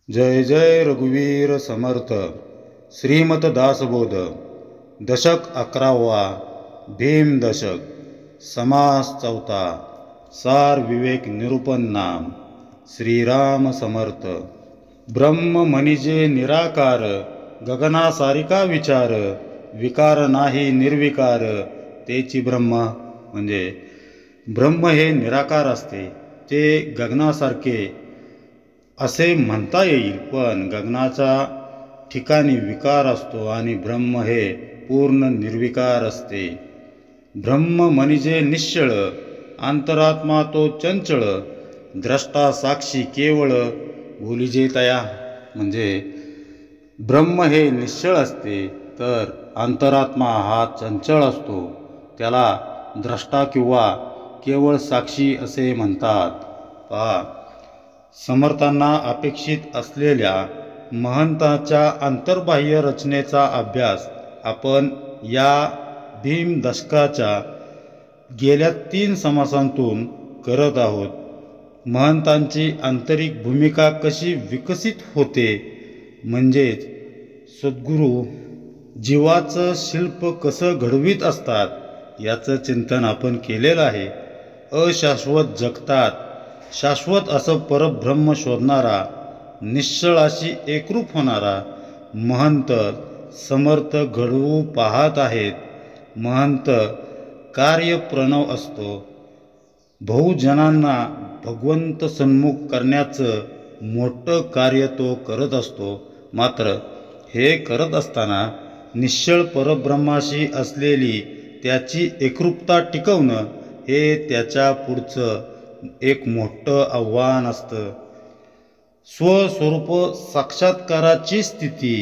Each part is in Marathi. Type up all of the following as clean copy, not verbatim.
जय जय रघुवीर समर्थ. श्रीमत दासबोध. दशक 11वा. भीम दशक. समास 4. सार विवेक निरूपण नाम. श्रीराम समर्थ. ब्रह्म म्हणजे निराकार, गगनासारिका विचार, विकार नाही निर्विकार, तेची ब्रह्म. म्हणजे ब्रह्म हे निराकार असते, ते गगनासारखे असे म्हणता येईल, पण गगनाच्या ठिकाणी विकार असतो आणि ब्रह्म हे पूर्ण निर्विकार असते. ब्रह्म म्हणजे निश्चळ, अंतरात्मा तो चंचळ, द्रष्टा साक्षी केवळ, भुलिजे तया. म्हणजे ब्रह्म हे निश्चळ असते, तर अंतरात्मा हा चंचळ असतो, त्याला द्रष्टा किंवा केवळ साक्षी असे म्हणतात. पहा, समर्थांना अपेक्षित असलेल्या महंताच्या अंतर्बाह्य रचनेचा अभ्यास आपण या भीम दशकाच्या गेल्या 3 समासांतून करत आहोत. महंतांची आंतरिक भूमिका कशी विकसित होते, म्हणजेच सद्गुरू जीवाचं शिल्प कसं घडवीत असतात, याचं चिंतन आपण केलेलं आहे. अशाश्वत जगतात शाश्वत असं परब्रह्म शोधणारा, निश्चळाशी एकरूप होणारा महंत समर्थ घडवू पाहत आहेत. महंत कार्यप्रणव असतो. बहुजनांना भगवंत सन्मुख करण्याचं मोठं कार्य तो करत असतो. मात्र हे करत असताना निश्चळ परब्रह्माशी असलेली त्याची एकरूपता टिकवणं हे त्याच्या पुढचं एक मोठं आव्हान असतं. स्वस्वरूप साक्षात्काराची स्थिती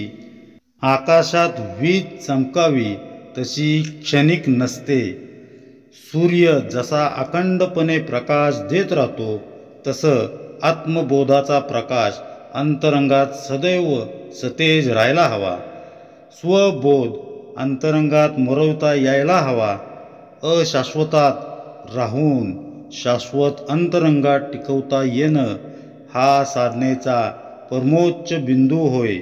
आकाशात वीज चमकावी तशी क्षणिक नसते. सूर्य जसा अखंडपणे प्रकाश देत राहतो, तसं आत्मबोधाचा प्रकाश अंतरंगात सदैव सतेज राहायला हवा. स्वबोध अंतरंगात मरवता यायला हवा. अशाश्वतात राहून शाश्वत अंतरंगात टिकवता येणं हा साधनेचा परमोच्च बिंदू होय.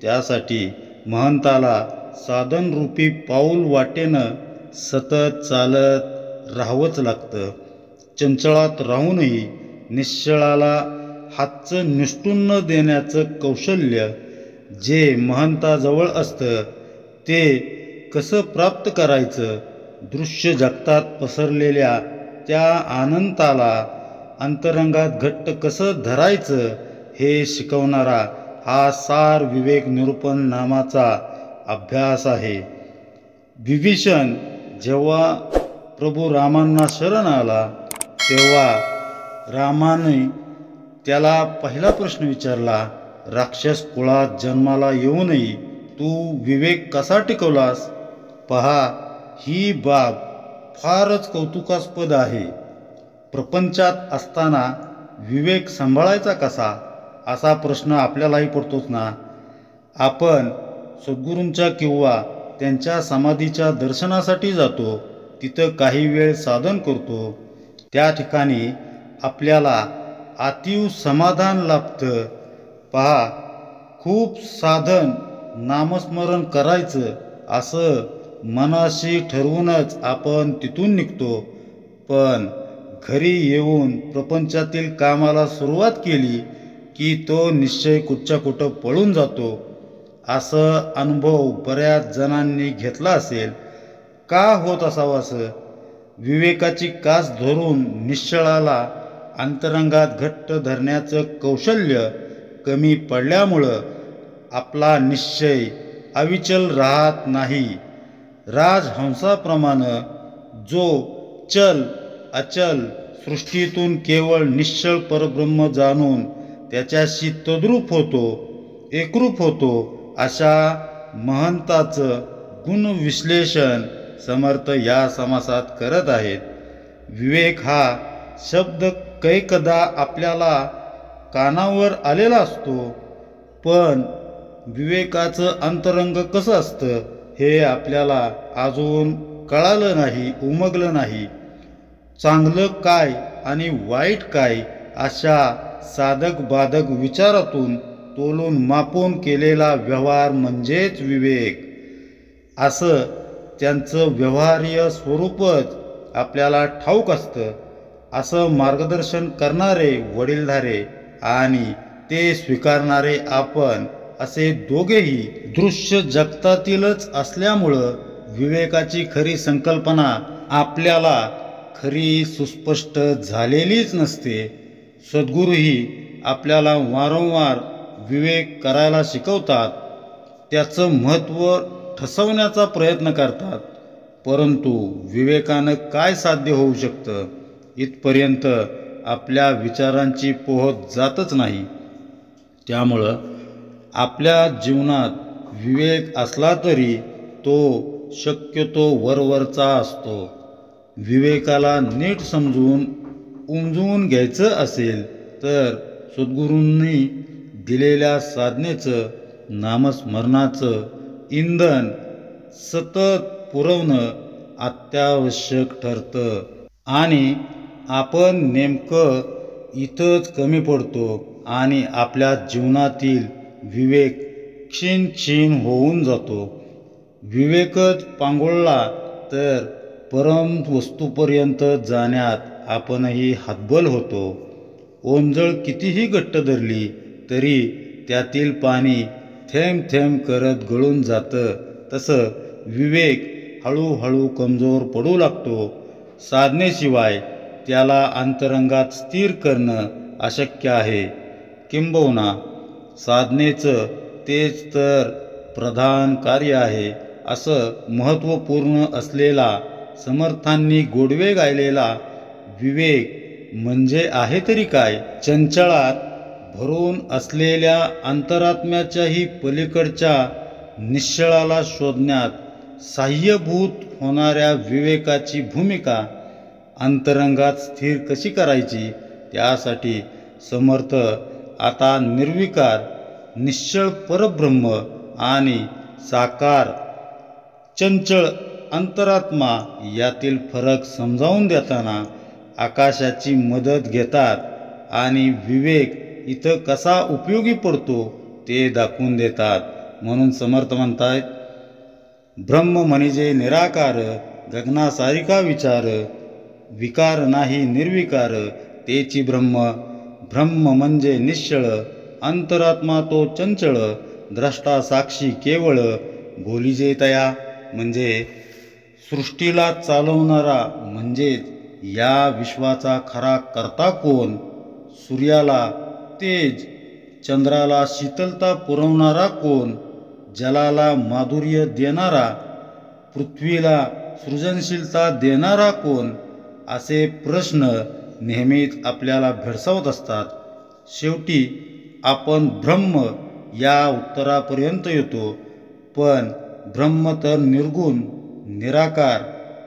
त्यासाठी महंताला साधनरूपी पाऊल वाटेनं सतत चालत राहावंच लागतं. चंचळात राहूनही निश्चळाला हातचं निष्ठून न देण्याचं कौशल्य जे महंताजवळ असतं, ते कसं प्राप्त करायचं, दृश्य जगतात पसरलेल्या त्या अनंताला अंतरंगात घट्ट कसं धरायचं, हे शिकवणारा हा सार विवेक निरूपण नामाचा अभ्यास आहे. विभीषण जेव्हा प्रभू रामांना शरण आला, तेव्हा रामाने त्याला पहिला प्रश्न विचारला, राक्षस कुळात जन्माला येऊनही तू विवेक कसा टिकवलास? पहा, ही बाब फारच कौतुकास्पद आहे. प्रपंचात असताना विवेक सांभाळायचा कसा, असा प्रश्न आपल्यालाही पडतोच ना. आपण सद्गुरूंच्या किंवा त्यांच्या समाधीच्या दर्शनासाठी जातो, तिथं काही वेळ साधन करतो. त्या ठिकाणी आपल्याला अतीव समाधान लाभतं. पहा, खूप साधन नामस्मरण करायचं असं मनाशी ठरवूनच आपण तिथून निघतो, पण घरी येऊन प्रपंचातील कामाला सुरुवात केली की तो निश्चय कुठच्या कुठं पळून जातो. असं अनुभव बऱ्याच जणांनी घेतला असेल. का होत असावं असं? विवेकाची कास धरून निश्चळाला अंतरंगात घट्ट धरण्याचं कौशल्य कमी पडल्यामुळं आपला निश्चय अविचल राहत नाही. राजहंसाप्रमाणे जो चल अचल सृष्टीतून केवळ निश्चळ परब्रह्म जाणून त्याच्याशी तद्रूप होतो, एकरूप होतो, अशा महंताचं गुणविश्लेषण समर्थ या समासात करत आहेत. विवेक हा शब्द कैकदा आपल्याला कानावर आलेला असतो, पण विवेकाचं अंतरंग कसं असतं हे आपल्याला अजून कळालं नाही, उमगलं नाही. चांगलं काय आणि वाईट काय, अशा साधक बाधक विचारातून तोलून मापून केलेला व्यवहार म्हणजेच विवेक, असं त्यांचं व्यवहार्य स्वरूपच आपल्याला ठाऊक असतं. असं मार्गदर्शन करणारे वडीलधारे आणि ते स्वीकारणारे आपण असे दोघेही दृश्य जगतातीलच असल्यामुळं विवेकाची खरी संकल्पना आपल्याला खरी सुस्पष्ट झालेलीच नसते. सद्गुरूही आपल्याला वारंवार विवेक करायला शिकवतात, त्याचं महत्त्व ठसवण्याचा प्रयत्न करतात. परंतु विवेकानं काय साध्य होऊ शकतं इथपर्यंत आपल्या विचारांची पोहोच जातच नाही. त्यामुळं आपल्या जीवनात विवेक असला तरी तो शक्यतो वरवरचा असतो. विवेकाला नीट समजून उमजवून घ्यायचं असेल तर सद्गुरूंनी दिलेल्या साधनेचं, नामस्मरणाचं इंधन सतत पुरवणं अत्यावश्यक ठरतं. आणि आपण नेमकं इथंच कमी पडतो आणि आपल्या जीवनातील विवेक क्षीण क्षीण होऊन जातो. विवेकच पांगुळला तर परम वस्तूपर्यंत जाण्यात आपणही हतबल होतो. ओंजळ कितीही घट्ट धरली तरी त्यातील पाणी थेंब थेंब करत गळून जातं. तसं विवेक हळूहळू कमजोर पडू लागतो. साधनेशिवाय त्याला अंतरंगात स्थिर करणं अशक्य आहे. किंबहुना साधनेचं तेच तर प्रधान कार्य आहे, असं महत्त्वपूर्ण असलेला समर्थांनी गोडवे गायलेला विवेक म्हणजे आहे तरी काय? चंचळात भरून असलेल्या अंतरात्म्याच्याही पलीकडच्या निश्चळाला शोधण्यात साह्यभूत होणाऱ्या विवेकाची भूमिका अंतरंगात स्थिर कशी करायची, त्यासाठी समर्थ आता निर्विकार निश्चळ परब्रह्म आणि साकार चंचळ अंतरात्मा यातील फरक समजावून देताना आकाशाची मदत घेतात आणि विवेक इथं कसा उपयोगी पडतो ते दाखवून देतात. म्हणून समर्थ म्हणतायत, ब्रह्म म्हणजे निराकार, गगनासारिखा विचार, विकार नाही निर्विकार, तेची ब्रह्म. ब्रह्म म्हणजे निश्चळ, अंतरात्मा तो चंचळ, द्रष्टा साक्षी केवळ, बोलिजे तया. म्हणजे सृष्टीला चालवणारा म्हणजेच या विश्वाचा खरा कर्ता कोण? सूर्याला तेज, चंद्राला शीतलता पुरवणारा कोण? जलाला माधुर्य देणारा, पृथ्वीला सृजनशीलता देणारा कोण? असे प्रश्न नेहमीच आपल्याला भेडसावत असतात. शेवटी आपण ब्रह्म या उत्तरापर्यंत येतो. पण ब्रह्म तर निर्गुण, निराकार,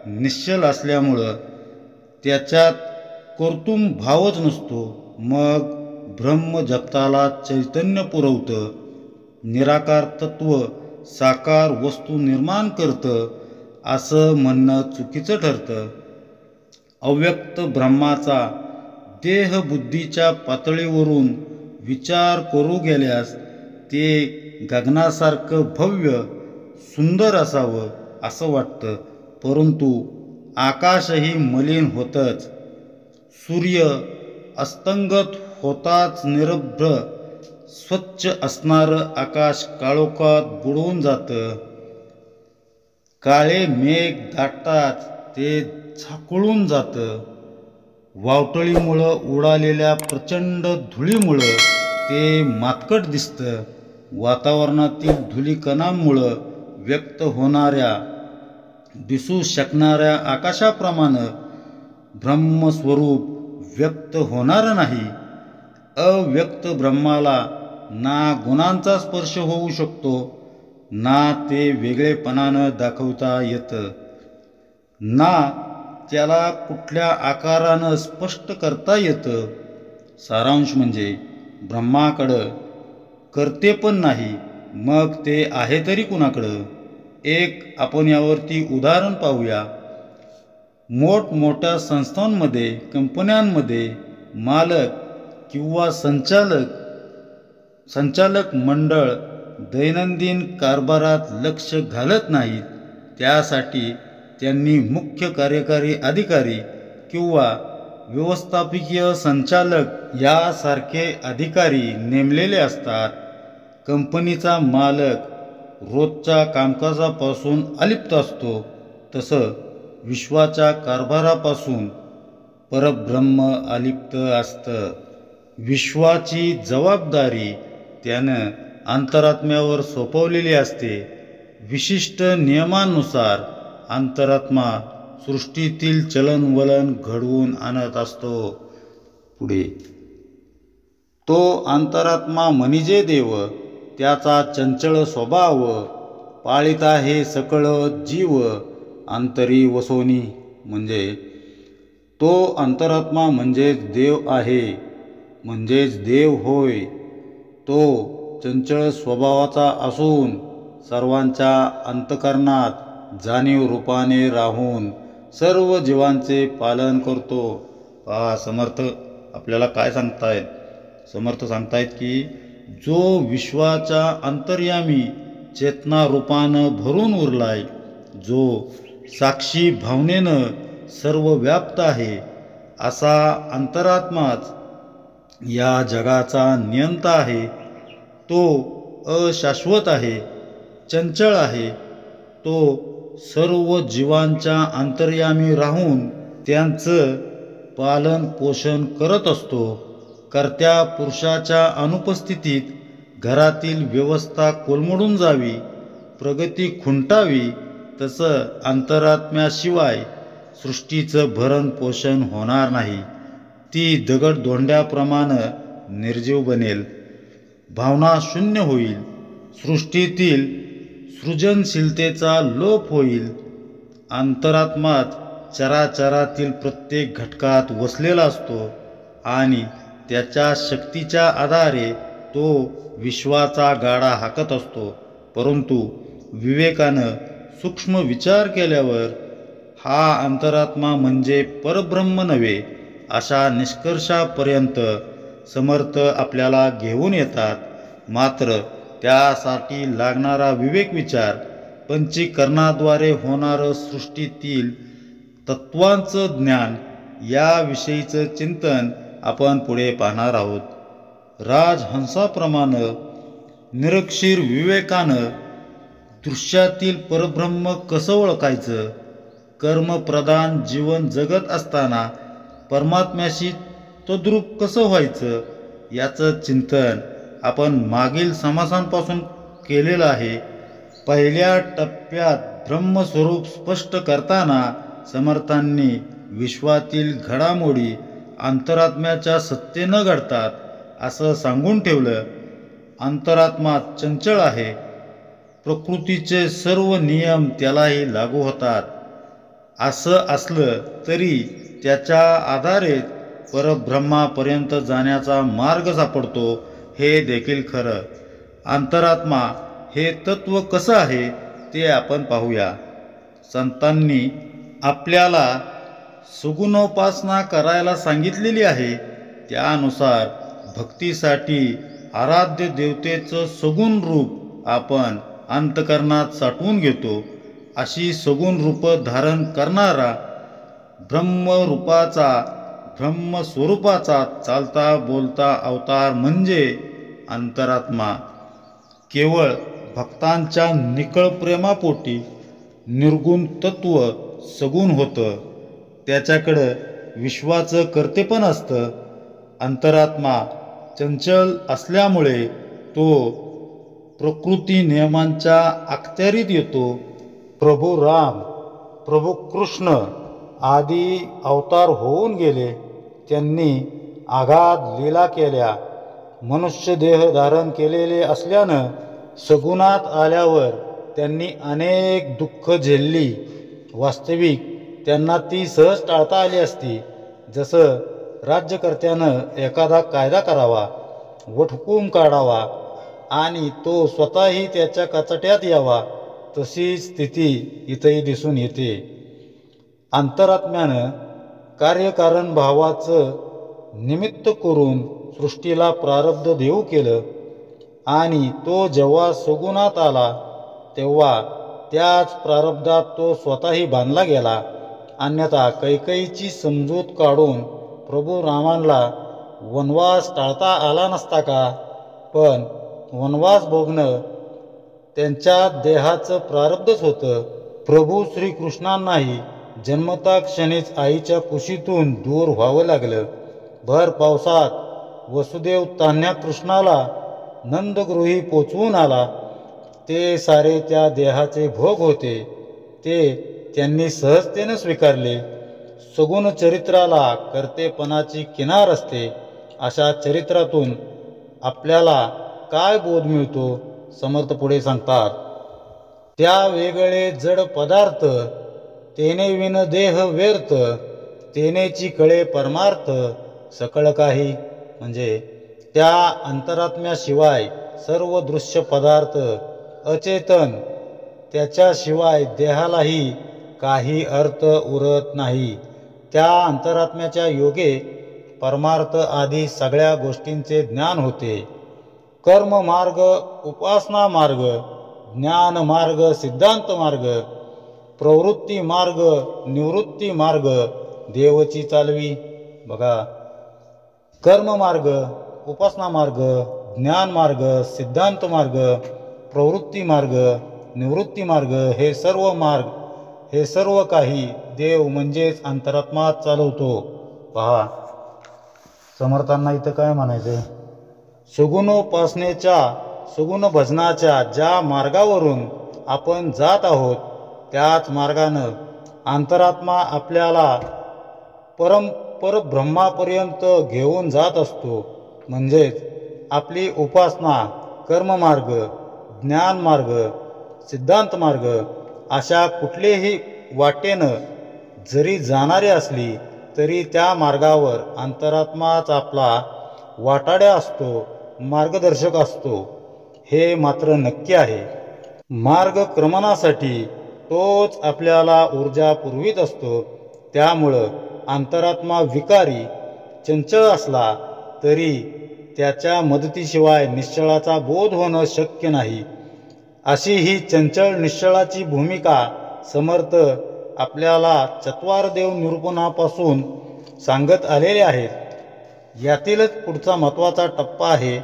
निश्चल असल्यामुळं त्याच्यात कर्तृत्व भावच नसतो. मग ब्रह्म जगताला चैतन्य पुरवतं. निराकार तत्व साकार वस्तू निर्माण करतं असं म्हणणं चुकीचं ठरतं. अव्यक्त ब्रह्माचा देहबुद्धीच्या पातळीवरून विचार करू गेल्यास ते गगनासारखं भव्य सुंदर असावं असं वाटतं. परंतु आकाशही मलिन होतंच. सूर्य अस्तंगत होताच निरभ्र स्वच्छ असणारं आकाश काळोखात बुडवून जातं. काळे मेघ दाटताच ते झाकोळून जातं. वावटळीमुळं उडालेल्या प्रचंड धुळीमुळं ते मातकट दिसतं. वातावरणातील धुलीकणांमुळं व्यक्त होणाऱ्या, दिसू शकणाऱ्या आकाशाप्रमाणे ब्रह्मस्वरूप व्यक्त होणारं नाही. अव्यक्त ब्रह्माला ना गुणांचा स्पर्श होऊ शकतो, ना ते वेगळेपणानं दाखवता येतं, ना त्याला कुठल्या आकारानं स्पष्ट करता येतं. सारांश म्हणजे ब्रह्माकडं करते पण नाही, मग ते आहे तरी कुणाकडं? एक आपण यावरती उदाहरण पाहूया. मोठमोठ्या संस्थांमध्ये, कंपन्यांमध्ये मालक किंवा संचालक संचालक मंडळ दैनंदिन कारभारात लक्ष घालत नाहीत, त्यासाठी त्यांनी मुख्य कार्यकारी अधिकारी किंवा व्यवस्थापकीय संचालक यासारखे अधिकारी नेमलेले असतात. कंपनीचा मालक रोजच्या कामकाजापासून अलिप्त असतो, तसं विश्वाच्या कारभारापासून परब्रह्म अलिप्त असतं. विश्वाची जबाबदारी त्यानं अंतरात्म्यावर सोपवलेली असते. विशिष्ट नियमांनुसार अंतरात्मा सृष्टीतील चलनवलन घडवून आणत असतो. पुढे तो अंतरात्मा म्हणजे देव, त्याचा चंचल स्वभाव पाळिता हे सकळ जीव अंतरी वसोनी. म्हणजे तो अंतरात्मा म्हणजेच देव आहे, म्हणजेच देव होय. तो चंचल स्वभावाचा असून सर्वांच्या अंतःकरणात जाणीव रूपाने राहून सर्व जीवांचे पालन करतो. समर्थ आपल्याला काय सांगतायत? समर्थ सांगतायत की जो विश्वाच्या अंतर्यामी चेतना रूपानं भरून उरलाय, जो साक्षी भावनेनं सर्व व्याप्त आहे, असा अंतरात्माच या जगाचा नियंता आहे. तो अशाश्वत आहे, चंचल आहे. तो सर्व जीवांच्या अंतर्यामी राहून त्यांचं पालन पोषण करत असतो. कर्त्या पुरुषाच्या अनुपस्थितीत घरातील व्यवस्था कोलमडून जावी, प्रगती खुंटावी, तसं अंतरात्म्याशिवाय सृष्टीचं भरण पोषण होणार नाही. ती दगडधोंड्याप्रमाणे निर्जीव बनेल, भावना शून्य होईल, सृष्टीतील सृजनशीलतेचा लोप होईल. अंतरात्माच चराचरातील प्रत्येक घटकात वसलेला असतो आणि त्याच्या शक्तीच्या आधारे तो विश्वाचा गाडा हाकत असतो. परंतु विवेकानं सूक्ष्म विचार केल्यावर हा अंतरात्मा म्हणजे परब्रह्म नव्हे, अशा निष्कर्षापर्यंत समर्थ आपल्याला घेऊन येतात. मात्र त्यासाठी लागणारा विवेक विचार, पंचीकरणाद्वारे होणारं सृष्टीतील तत्वांचं ज्ञान याविषयीचं चिंतन आपण पुढे पाहणार आहोत. राजहंसाप्रमाणे निरक्षीर विवेकानं दृश्यातील परब्रह्म कसं ओळखायचं, कर्मप्रधान जीवन जगत असताना परमात्म्याशी तद्रूप कसं व्हायचं, याचं चिंतन आपण मागील समासांपासून केलेलं आहे. पहिल्या टप्प्यात ब्रह्मस्वरूप स्पष्ट करताना समर्थांनी विश्वातील घडामोडी अंतरात्म्याच्या सत्तेनं घडतात असं सांगून ठेवलं. अंतरात्मा चंचल आहे, प्रकृतीचे सर्व नियम त्यालाही लागू होतात. असं असलं तरी त्याच्या आधारे परब्रह्मापर्यंत जाण्याचा मार्ग सापडतो, हे देखील खरं. अंतरात्मा हे तत्व कसं आहे ते आपण पाहूया. संतांनी आपल्याला सगुणोपासना करायला सांगितलेली आहे. त्यानुसार भक्तीसाठी आराध्य देवतेचं सगुण रूप आपण अंतःकरणात साठवून घेतो. अशी सगुण रूप धारण करणारा ब्रह्मरूपाचा, ब्रह्मस्वरूपाचा चालता बोलता अवतार म्हणजे अंतरात्मा. केवळ भक्तांच्या निकळ प्रेमापोटी निर्गुण तत्व सगुण होतं. त्याच्याकडं विश्वाचं कर्तेपण असतं. अंतरात्मा चंचल असल्यामुळे तो प्रकृती नियमांच्या अखत्यारीत येतो. प्रभू राम, प्रभू कृष्ण आदी अवतार होऊन गेले. त्यांनी आघात लीला केल्या. मनुष्य देह धारण केलेले असल्यानं सगुणात आल्यावर त्यांनी अनेक दुःख झेलली. वास्तविक त्यांना ती सहज टाळता आली असती. जसं राज्यकर्त्यानं एखादा कायदा करावा, वटहुकूम काढावा आणि तो स्वतःही त्याच्या कचाट्यात यावा, तशी स्थिती इथंही दिसून येते. अंतरात्म्यानं कार्यकारण भावाचं निमित्त करून सृष्टीला प्रारब्ध देऊ केलं. आणि तो जेव्हा सगुणात आला तेव्हा त्याच प्रारब्धात तो स्वतःही बांधला गेला. अन्यथा कैकेयीची समजूत काढून प्रभू रामांना वनवास टाळता आला नसता का? पण वनवास भोगणं त्यांच्या देहाचं प्रारब्धच होतं. प्रभू श्रीकृष्णांनाही जन्मता क्षणीच आईच्या कुशीतून दूर व्हावं लागलं. भर पावसात वसुदेव तान्ह्या कृष्णाला नंदगृही पोचवून आला. ते सारे त्या देहाचे भोग होते, ते त्यांनी सहजतेनं स्वीकारले. सगुण चरित्राला कर्तेपणाची किनार असते. अशा चरित्रातून आपल्याला काय बोध मिळतो? समर्थ पुढे सांगतात, त्या वेगळे जड पदार्थ तेने विन देह व्यर्थ, तेनेची कळे परमार्थ सकळ काही. म्हणजे त्या अंतरात्म्याशिवाय सर्व दृश्य पदार्थ अचेतन, त्याच्याशिवाय देहालाही काही अर्थ उरत नाही. त्या अंतरात्म्याच्या योगे परमार्थ आदी सगळ्या गोष्टींचे ज्ञान होते. कर्म मार्ग, उपासना मार्ग, ज्ञान मार्ग, सिद्धांत मार्ग, प्रवृत्ती मार्ग, निवृत्ती मार्ग देवची चालवी. बघा, कर्म मार्ग, उपासना मार्ग, ज्ञान मार्ग, सिद्धांत मार्ग, प्रवृत्ती मार्ग, निवृत्ती मार्ग हे सर्व काही देव म्हणजेच अंतरात्मा चालवतो. पहा, समर्थांना इथं काय म्हणायचंय? सगुणोपासनेच्या, सगुण भजनाच्या ज्या मार्गावरून आपण जात आहोत त्याच मार्गानं अंतरात्मा आपल्याला परब्रह्मापर्यंत घेऊन जात असतो. म्हणजेच आपली उपासना कर्ममार्ग, ज्ञान मार्ग, सिद्धांत मार्ग अशा कुठलेही वाटेनं जरी जाणारी असली तरी त्या मार्गावर अंतरात्माच आपला वाटाड्या असतो, मार्गदर्शक असतो. हे मात्र नक्की आहे. मार्गक्रमणासाठी तोच आपल्याला ऊर्जा पुरवीत असतो. त्यामुळं अंतरात्मा विकारी, चंचल असला तरी त्याच्या मदतीशिवाय निश्चळाचा बोध होणं शक्य नाही. अशी ही चंचल निश्चळाची भूमिका समर्थ आपल्याला चत्वारदेव निरूपणापासून सांगत आलेले आहेत. यातीलच पुढचा महत्त्वाचा टप्पा आहे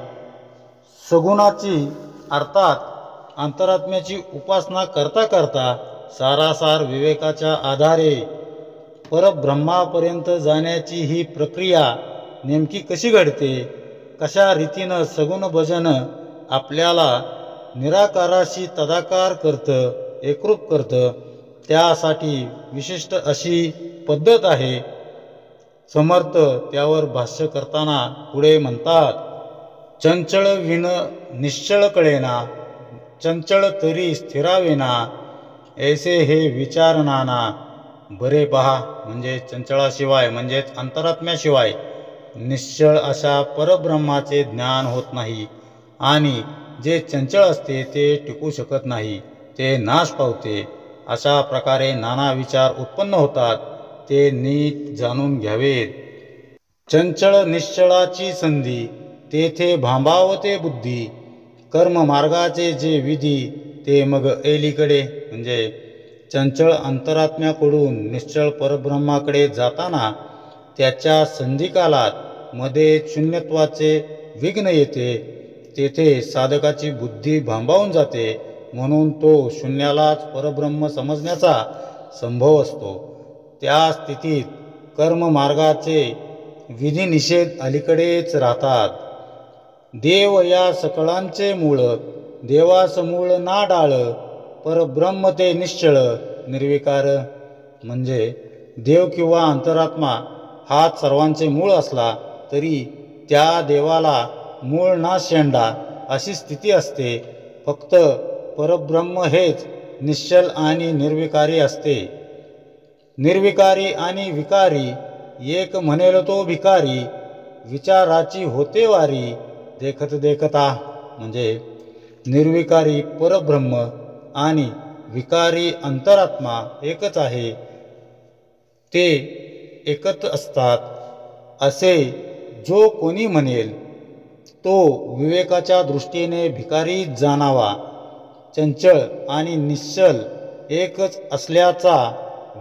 सगुणाची, अर्थात अंतरात्म्याची उपासना करता करता सारासार विवेकाच्या आधारे परब्रह्मापर्यंत जाण्याची ही प्रक्रिया नेमकी कशी घडते? कशा रीतीनं सगुण भजन आपल्याला निराकाराशी तदाकार करतं, एकरूप करतं? त्यासाठी विशिष्ट अशी पद्धत आहे. समर्थ त्यावर भाष्य करताना पुढे म्हणतात, चंचळ विन निश्चळ कळेना, चंचळ तरी स्थिरावेना, ऐसे हे विचारणाना. बरे पहा, म्हणजे चंचळाशिवाय म्हणजेच अंतरात्म्याशिवाय निश्चळ अशा परब्रह्माचे ज्ञान होत नाही. आणि जे चंचळ असते ते टिकू शकत नाही, ते नाश पावते. अशा प्रकारे नाना विचार उत्पन्न होतात, ते नीट जाणून घ्यावेत. चंचळ निश्चळाची संधी, तेथे भांबावते बुद्धी. कर्ममार्गाचे जे विधी, ते मग एलीकडे. म्हणजे चंचळ अंतरात्म्याकडून निश्चळ परब्रह्माकडे जाताना त्याच्या संधिकालात मध्ये शून्यत्वाचे विघ्न येते. तेथे साधकाची बुद्धी भांबावून जाते. म्हणून तो शून्यालाच परब्रह्म समजण्याचा संभव असतो. त्या स्थितीत कर्ममार्गाचे विधिनिषेध अलीकडेच राहतात. देव या सकळांचे मूळ, देवास मूळ ना डाळ, परब्रह्म ते निश्चळ निर्विकार. म्हणजे देव किंवा अंतरात्मा हाच सर्वांचे मूळ असला तरी त्या देवाला मूळ ना शेंडा अशी स्थिती असते. फक्त परब्रह्म हेच निश्चल आणि निर्विकारी असते. निर्विकारी आणि विकारी एक म्हणेल तो भिकारी, विचाराची होते वारी देखत देखता. म्हणजे निर्विकारी परब्रह्म आणि विकारी अंतरात्मा एकच आहे, ते एकच असतात असे जो कोणी म्हणेल तो विवेकाच्या दृष्टीने भिकारी जाणावा. चंचल आणि निश्चल एकच असल्याचा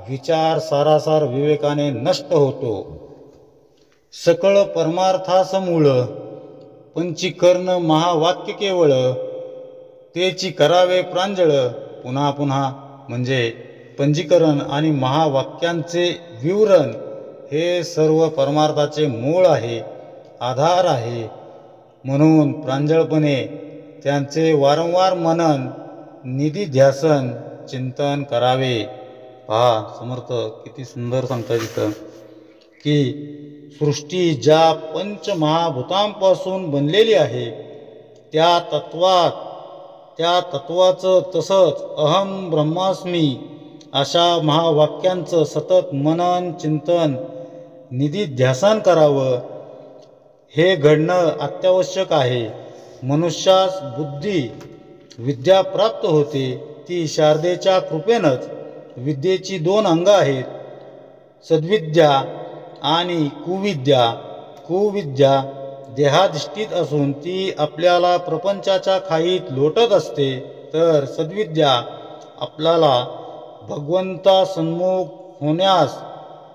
विचार सारासार विवेकाने नष्ट होतो. सकळ परमार्थास मूळ पंचीकर्ण महावाक्य केवळ तेची करावे प्रांजळ. पुन्हा पुन्हा म्हणजे पंचीकरण आणि महावाक्यांचे विवरण हे सर्व परमार्थाचे मूळ आहे, आधार आहे. म्हणून प्रांजळपणे त्यांचे वारंवार मनन, निधिध्यासन, चिंतन करावे. पहा समर्थ किती सुंदर सांगतात इथं की सृष्टी ज्या पंचमहाभूतांपासून बनलेली आहे त्या तत्वाचं तसंच अहम ब्रह्मास्मी अशा महावाक्यांचं सतत मनन, चिंतन, निधिध्यासन करावं. हे घडणं अत्यावश्यक आहे. मनुष्यास बुद्धी विद्या प्राप्त होते ती शारदेच्या कृपेनंच. विद्येची 2 अंग आहेत, सद्विद्या आणि कुविद्या. कुविद्या देहाधिष्ठित असून ती आपल्याला प्रपंचाच्या खाईत लोटत असते, तर सद्विद्या आपल्याला भगवंतासन्मुख होण्यास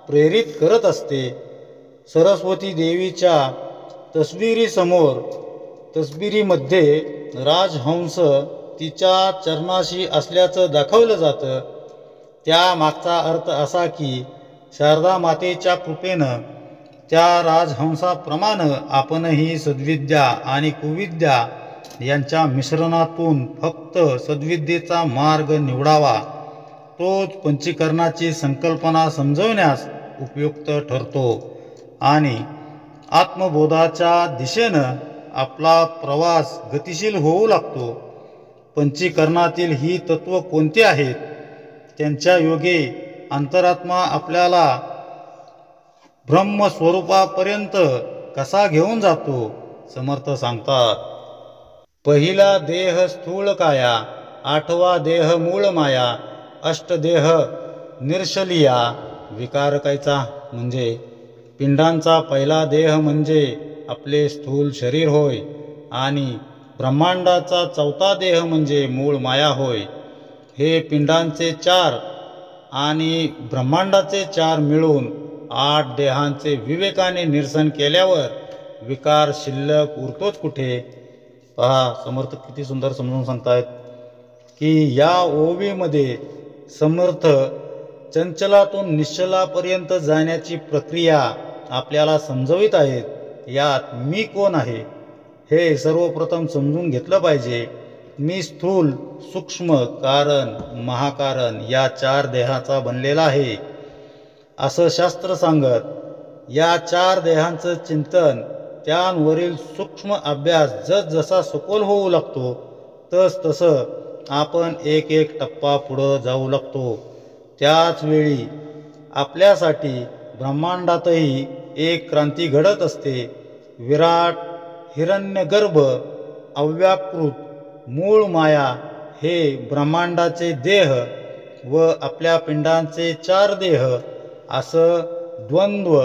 प्रेरित करत असते. सरस्वती देवीच्या तस्बिरीमध्ये राजहंस तिच्या चरणाशी असल्याचं दाखवलं जातं. त्या मागचा अर्थ असा की शारदा मातेच्या कृपेनं त्या राजहंसाप्रमाणे आपणही सद्विद्या आणि कुविद्या यांच्या मिश्रणातून फक्त सद्विद्येचा मार्ग निवडावा. तोच पंचीकरणाची संकल्पना समजवण्यास उपयुक्त ठरतो आणि आत्मबोधाच्या दिशेनं आपला प्रवास गतिशील होऊ लागतो. पंचीकरणातील ही तत्व कोणती आहेत? त्यांच्या योगे अंतरात्मा आपल्याला ब्रह्मस्वरूपापर्यंत कसा घेऊन जातो? समर्थ सांगतात, पहिला देह स्थूळ काया, 8वा देह मूळ माया, अष्टदेह निर्शलिया. विकार कायचा म्हणजे पिंडांचा पहिला देह म्हणजे आपले स्थूल शरीर होय आणि ब्रह्मांडाचा 4था देह म्हणजे मूळ माया होय. हे पिंडांचे 4 आणि ब्रह्मांडाचे 4 मिळून 8 देहांचे विवेकाने निरसन केल्यावर विकार शिल्लक उरतोच कुठे? पहा समर्थ किती सुंदर समजून सांगतायत की या ओवीमध्ये समर्थ चंचलातून निश्चलापर्यंत जाण्याची प्रक्रिया आपल्याला समजवित आहेत. यात मी कोण आहे हे सर्वप्रथम समजून घेतलं पाहिजे. मी स्थूल, सूक्ष्म, कारण, महाकारण या 4 देहाचा बनलेला आहे असं शास्त्र सांगत, या 4 देहांचं चिंतन, त्यांवरील सूक्ष्म अभ्यास जसजसा सखोल होऊ लागतो तसं आपण एक टप्पा पुढं जाऊ लागतो. त्याच वेळी आपल्यासाठी ब्रह्मांडातही एक क्रांती घडत असते. विराट, हिरण्यगर्भ, अव्याकृत, मूळ माया हे ब्रह्मांडाचे देह व आपल्या पिंडांचे 4 देह असं द्वंद्व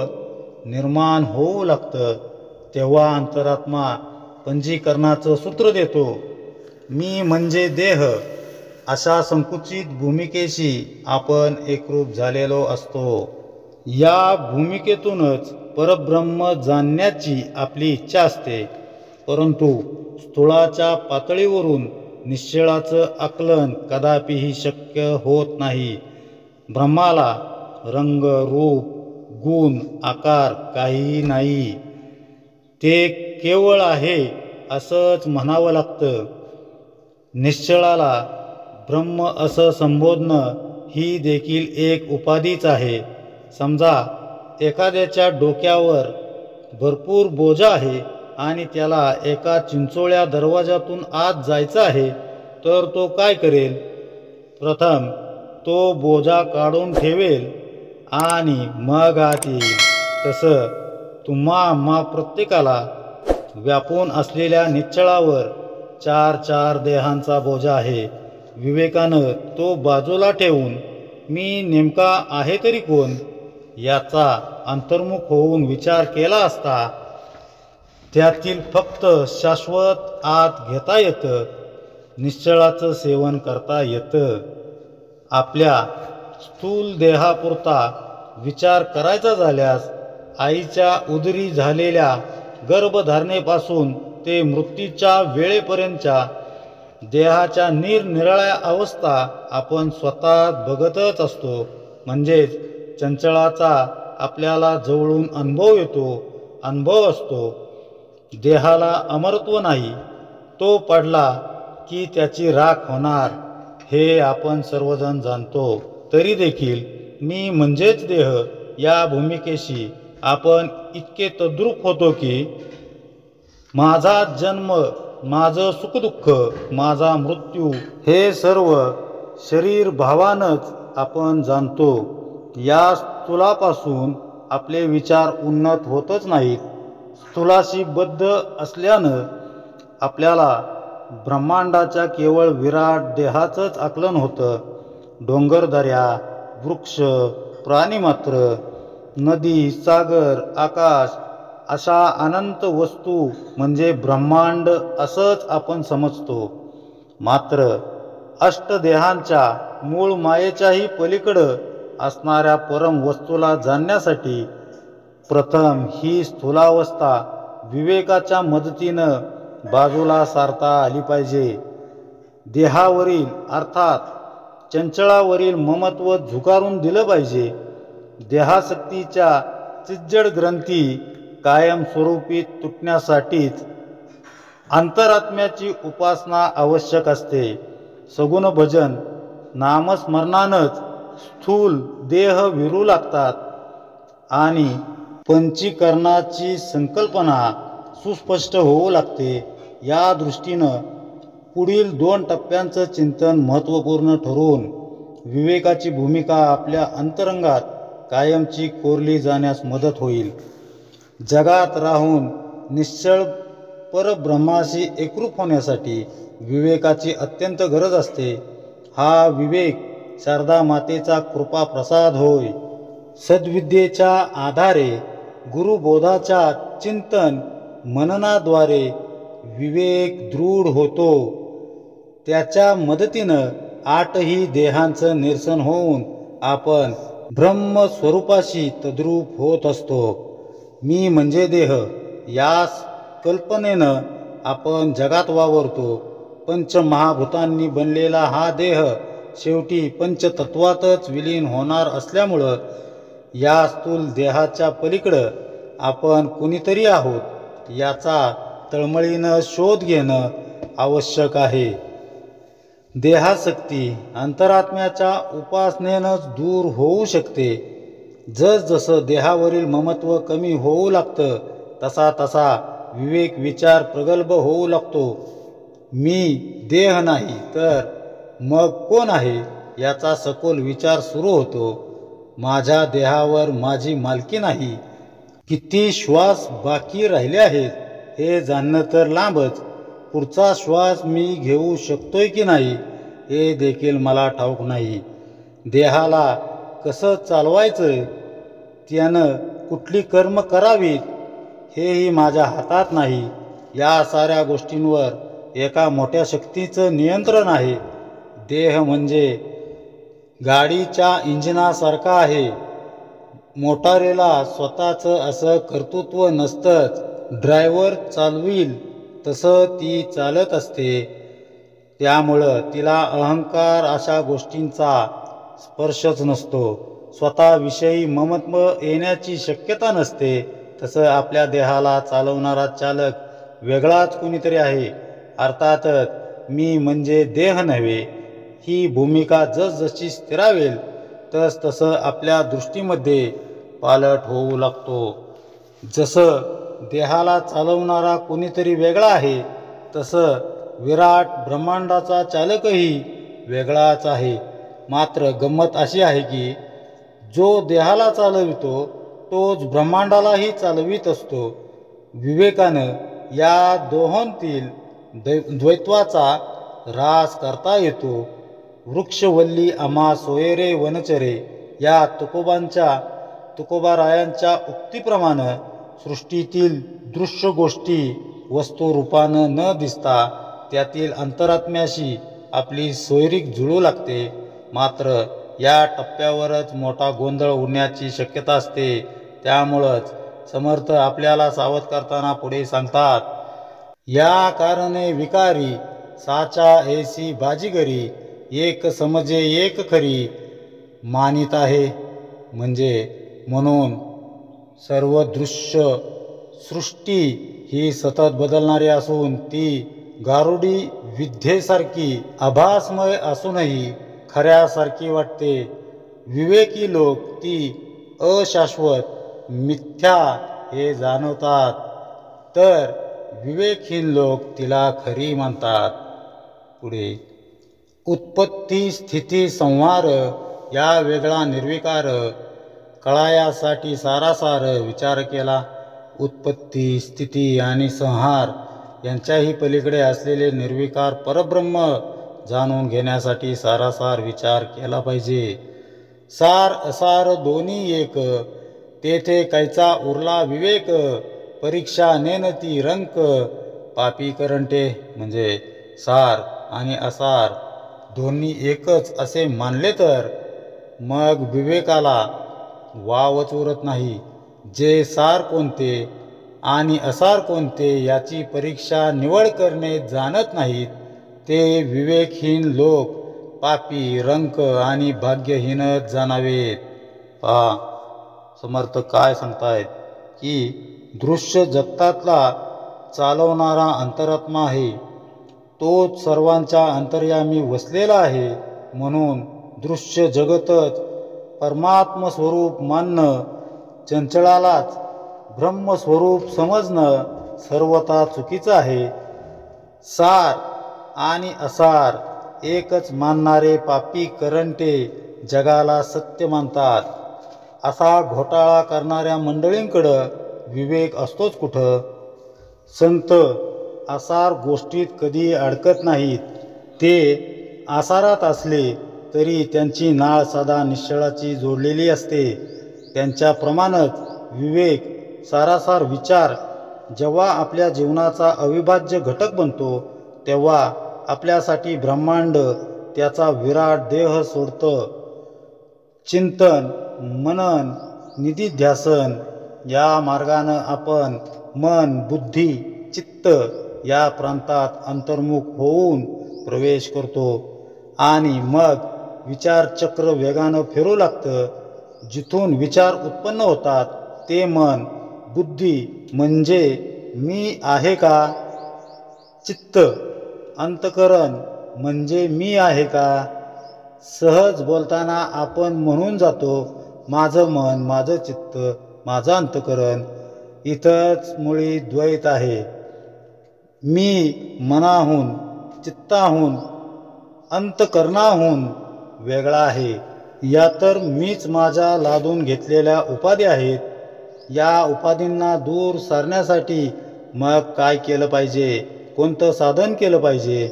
निर्माण होऊ लागतं. तेव्हा अंतरात्मा पंचीकरणाचं सूत्र देतो. मी म्हणजे देह अशा संकुचित भूमिकेशी आपण एकरूप झालेलो असतो. या भूमिकेतूनच परब्रह्म जाणण्याची आपली इच्छा असते. परंतु स्थूळाच्या पातळीवरून निश्चळाचं आकलन कदापिही शक्य होत नाही. ब्रह्माला रंग, रूप, गुण, आकार काहीही नाही. ते केवळ आहे असंच म्हणावं लागतं. निश्चळाला ब्रह्म असं संबोधणं ही देखील एक उपाधीच आहे. समजा एखाद्याच्या डोक्यावर भरपूर बोजा आहे आणि त्याला एका चिंचोळ्या दरवाजातून आत जायचं आहे, तर तो काय करेल? प्रथम तो बोजा काढून ठेवेल आणि मग आत येईल. तसं तुम्हा प्रत्येकाला व्यापून असलेल्या निश्चळावर 4 देहांचा बोजा आहे. विवेकानं तो बाजूला ठेवून मी नेमका आहे तरी कोण याचा अंतर्मुख होऊन विचार केला असता त्यातील फक्त शाश्वत आत घेता येतं, निश्चळाचं सेवन करता येतं. आपल्या स्थूल देहापुरता विचार करायचा झाल्यास आईच्या उदरी झालेल्या गर्भधारणेपासून ते मृत्यूच्या वेळेपर्यंतच्या देहाच्या निरनिराळ्या अवस्था आपण स्वतः बघतच असतो. म्हणजेच चंचळाचा आपल्याला जवळून अनुभव असतो. देहाला अमरत्व नाही, तो पडला की त्याची राख होणार हे आपण सर्वजण जाणतो. तरी देखील मी म्हणजेच देह या भूमिकेशी आपण इतके तद्रूप होतो की माझा जन्म, माझं सुखदुःख, माझा मृत्यू हे सर्व शरीर भावानंच आपण जाणतो. या स्थूलापासून आपले विचार उन्नत होतच नाहीत. स्थूलाशी बद्ध असल्यानं आपल्याला ब्रह्मांडाच्या केवळ विराट देहाचंच आकलन होतं. डोंगरदऱ्या, वृक्ष, प्राणीमात्र, नदी, सागर, आकाश अशा अनंत वस्तू म्हणजे ब्रह्मांड असंच आपण समजतो. मात्र अष्टदेहांच्या मूळ मायेच्याही पलीकडं असणाऱ्या परम वस्तूला जाणण्यासाठी प्रथम ही स्थूलावस्था विवेकाच्या मदतीनं बाजूला सारता आली पाहिजे. देहावरील अर्थात चंचळावरील ममत्व झुगारून दिलं पाहिजे. देहासक्तीच्या चिज्जड ग्रंथी कायमस्वरूपी तुटण्यासाठीच अंतरात्म्याची उपासना आवश्यक असते. सगुण भजन नामस्मरणानंच स्थूल देह विरू लागतात आणि पंचीकरणाची संकल्पना सुस्पष्ट होऊ लागते. या दृष्टीनं पुढील 2 टप्प्यांचं चिंतन महत्त्वपूर्ण ठरून विवेकाची भूमिका आपल्या अंतरंगात कायमची कोरली जाण्यास मदत होईल. जगात राहून निश्चळ परब्रह्माशी एकरूप होण्यासाठी विवेकाची अत्यंत गरज असते. हा विवेक शारदा मातेचा कृपा प्रसाद होय. सद्विद्येच्या आधारे गुरुबोधाच्या चिंतन मननाद्वारे विवेक दृढ होतो. त्याच्या मदतीनं 8ही देहांचं निरसन होऊन आपण ब्रह्मस्वरूपाशी तद्रूप होत असतो. मी म्हणजे देह या कल्पनेनं आपण जगात वावरतो. पंचमहाभूतांनी बनलेला हा देह शेवटी पंचतत्वातच विलीन होणार असल्यामुळं या स्थूल देहाच्या पलीकडं आपण कुणीतरी आहोत याचा तळमळीनं शोध घेणं आवश्यक आहे. देहासक्ती अंतरात्म्याच्या उपासनेनंच दूर होऊ शकते. जसजसं देहावरील ममत्व कमी होऊ लागतं तसा तसा विवेक विचार प्रगल्भ होऊ लागतो. मी देह नाही तर मग कोण आहे याचा सखोल विचार सुरू होतो. माझ्या देहावर माझी मालकी नाही. किती श्वास बाकी राहिले आहेत हे जाणणं तर लांबच, पुढचा श्वास मी घेऊ शकतोय की नाही हे देखील मला ठाऊक नाही. देहाला कसं चालवायचं, त्यानं कुठली कर्म करावीत हेही माझ्या हातात नाही. या साऱ्या गोष्टींवर एका मोठ्या शक्तीचं नियंत्रण आहे. देह म्हणजे गाडीच्या इंजिनासारखा आहे. मोटारीला स्वतःचं असं कर्तृत्व नसतंच. ड्रायव्हर चालवील तसं ती चालत असते. त्यामुळं तिला अहंकार अशा गोष्टींचा स्पर्शच नसतो. स्वतःविषयी ममत्व येण्याची शक्यता नसते. तसं आपल्या देहाला चालवणारा चालक वेगळाच कुणीतरी आहे. अर्थातच मी म्हणजे देह नव्हे ही भूमिका जसजशी स्थिरावेल तसतसं आपल्या दृष्टीमध्ये पालट होऊ लागतो. जसं देहाला चालवणारा कोणीतरी वेगळा आहे तसं विराट ब्रह्मांडाचा चालकही वेगळाच आहे. मात्र गंमत अशी आहे की जो देहाला चालवितो तोच ब्रह्मांडालाही चालवित असतो. विवेकानं या दोहोंतील द्वैत्वाचा ऱ्हास करता येतो. वृक्षवल्ली आम्हा सोयरे वनचरे या तुकोबारायांच्या उक्तीप्रमाणे सृष्टीतील दृश्य गोष्टी वस्तू रूपानं न दिसता त्यातील अंतरात्म्याशी आपली सोयरीक जुळू लागते. मात्र या टप्प्यावरच मोठा गोंधळ उडण्याची शक्यता असते. त्यामुळंच समर्थ आपल्याला सावध करताना पुढे सांगतात, या कारणे विकारी साचा ऐसी बाजीगरी, एक समजे एक खरी मानित आहे. म्हणजे म्हणून सर्व दृश्य सृष्टी ही सतत बदलणारी असून ती गारुडी विद्येसारखी आभासमय असूनही खऱ्यासारखी वाटते. विवेकी लोक ती अशाश्वत मिथ्या हे जाणवतात, तर विवेकहीन लोक तिला खरी मानतात. पुढे उत्पत्ती स्थिती संहार या वेगळा निर्विकार कळायासाठी सारासार विचार केला. उत्पत्ती स्थिती आणि संहार यांच्याही पलीकडे असलेले निर्विकार परब्रह्म जाणून घेण्यासाठी सारासार विचार केला पाहिजे. सार असार दोन्ही एक, तेथे कैचा उरला विवेक, परीक्षा नेनती रंक पापी करंटे. म्हणजे सार आणि असार दोन्ही एकच असे मानले तर मग विवेकाला वावच उरत नाही. जे सार कोणते आणि असार कोणते याची परीक्षा निवड करणे जाणत नाहीत, ते विवेकहीन लोक पापी, रंक आणि भाग्यहीनच जाणावेत. पहा समर्थ काय सांगतायत की दृश्य जगतातला चालवणारा अंतरात्मा आहे, तोच सर्वांच्या अंतर्यामी वसलेला आहे. म्हणून दृश्य जगतच परमात्मस्वरूप मानणं, चंचळालाच ब्रह्मस्वरूप समजणं सर्वथा चुकीचं आहे. सार आणि असार एकच मानणारे पापी करंटे जगाला सत्य मानतात. असा घोटाळा करणाऱ्या मंडळींकडं विवेक असतोच कुठं? संत आसार गोष्टीत कधी अडकत नाहीत. ते आसारात असले तरी त्यांची नाळ सदा निश्चळाची जोडलेली असते. त्यांच्याप्रमाणेच विवेक सारासार विचार जेव्हा आपल्या जीवनाचा अविभाज्य घटक बनतो, तेव्हा आपल्यासाठी ब्रह्मांड त्याचा विराट देह सोडतं. चिंतन, मनन, निधिध्यासन या मार्गानं आपण मन, बुद्धी, चित्त या प्रांतात अंतर्मुख होऊन प्रवेश करतो आणि मग विचारचक्र वेगानं फिरू लागतं. जिथून विचार उत्पन्न होतात ते मन, बुद्धी म्हणजे मी आहे का? चित्त, अंतकरण म्हणजे मी आहे का? सहज बोलताना आपण म्हणून जातो, माझं मन, माझं चित्त, माझं अंतकरण. इथंच मुळी द्वैत आहे. मी मनाहून, चित्ताहून, अंतकरणाहून वेगळा आहे. या तर मीच माझ्या लादून घेतलेल्या उपाधी आहेत. या उपाधींना दूर सारण्यासाठी मग काय केलं पाहिजे? कोणतं साधन केलं पाहिजे?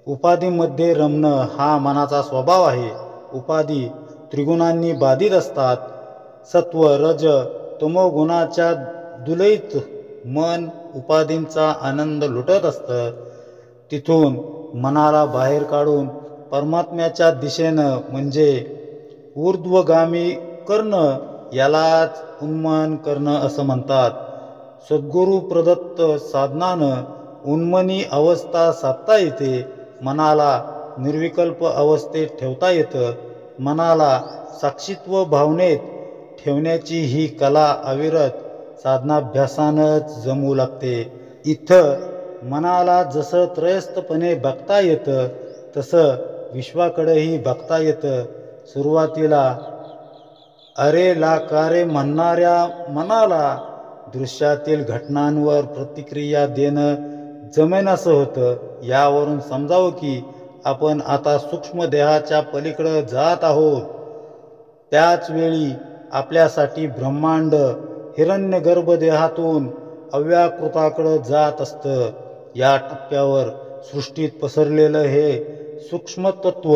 उपाधीमध्ये रमणं हा मनाचा स्वभाव आहे. उपाधी त्रिगुणांनी बाधित असतात. सत्व, रज, तमोगुणाच्या दुलईत मन उपाधींचा आनंद लुटत असतं. तिथून मनाला बाहेर काढून परमात्म्याच्या दिशेनं म्हणजे ऊर्ध्वगामी करणं यालाच उन्मन करणं असं म्हणतात. सद्गुरू प्रदत्त साधनानं उन्मनी अवस्था साधता येते. मनाला निर्विकल्प अवस्थेत ठेवता येतं. मनाला साक्षीत्व भावनेत ठेवण्याची ही कला अविरत साधनाभ्यासानंच जमू लागते. इथं मनाला जसं त्रयस्थपणे बघता येतं तसं विश्वाकडेही बघता येतं. सुरुवातीला अरे ला कारे म्हणणाऱ्या मनाला दृश्यातील घटनांवर प्रतिक्रिया देणं जमेनासं होतं. यावरून समजावं की आपण आता सूक्ष्म देहाच्या पलीकडं जात आहोत. त्याचवेळी आपल्यासाठी ब्रह्मांड हिरण्यगर्भ देहातून अव्याकृताकडं जात असतं. या टप्प्यावर सृष्टीत पसरलेलं हे सूक्ष्मतत्व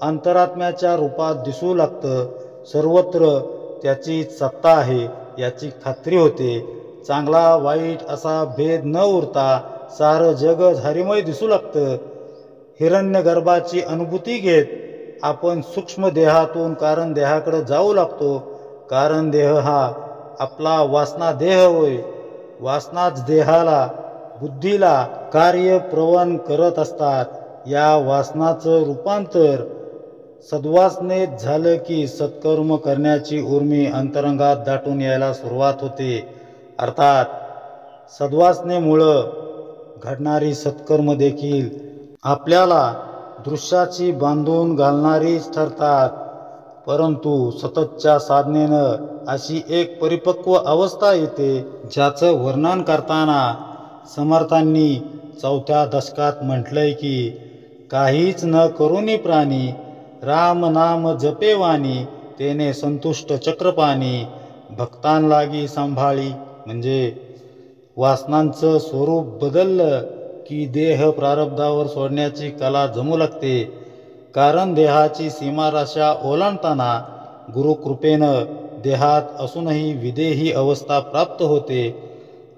अंतरात्म्याच्या रूपात दिसू लागतं. सर्वत्र त्याची सत्ता आहे याची खात्री होते. चांगला वाईट असा भेद न उरता सारं जगच हरिमय दिसू लागतं. हिरण्यगर्भाची अनुभूती घेत आपण सूक्ष्म देहातून कारण देहाकडे जाऊ लागतो. कारण देह हा आपला वासना देह होय. वासनाच देहाला बुद्धीला कार्य प्रवण करत असतात. या वासनाचं रूपांतर सद्वासनेत झालं की सत्कर्म करण्याची उर्मी अंतरंगात दाटून यायला सुरुवात होते. अर्थात सद्वासनेमुळं घडणारी सत्कर्म देखील आपल्याला दृश्याची बांधून घालणारीच ठरतात. परंतु सततच्या साधनेनं अशी एक परिपक्व अवस्था येते ज्याचं वर्णन करताना समर्थांनी 4थ्या दशकात म्हटलंय की काहीच न करुनी प्राणी राम नाम जपेवानी तेने संतुष्ट चक्रपाणी भक्तांलागी सांभाळी. म्हणजे वासनांचं स्वरूप बदललं की देह प्रारब्धावर सोडण्याची कला जमू लागते. कारण देहाची सीमारेषा ओलांडताना गुरुकृपेनं देहात असूनही विदेही अवस्था प्राप्त होते.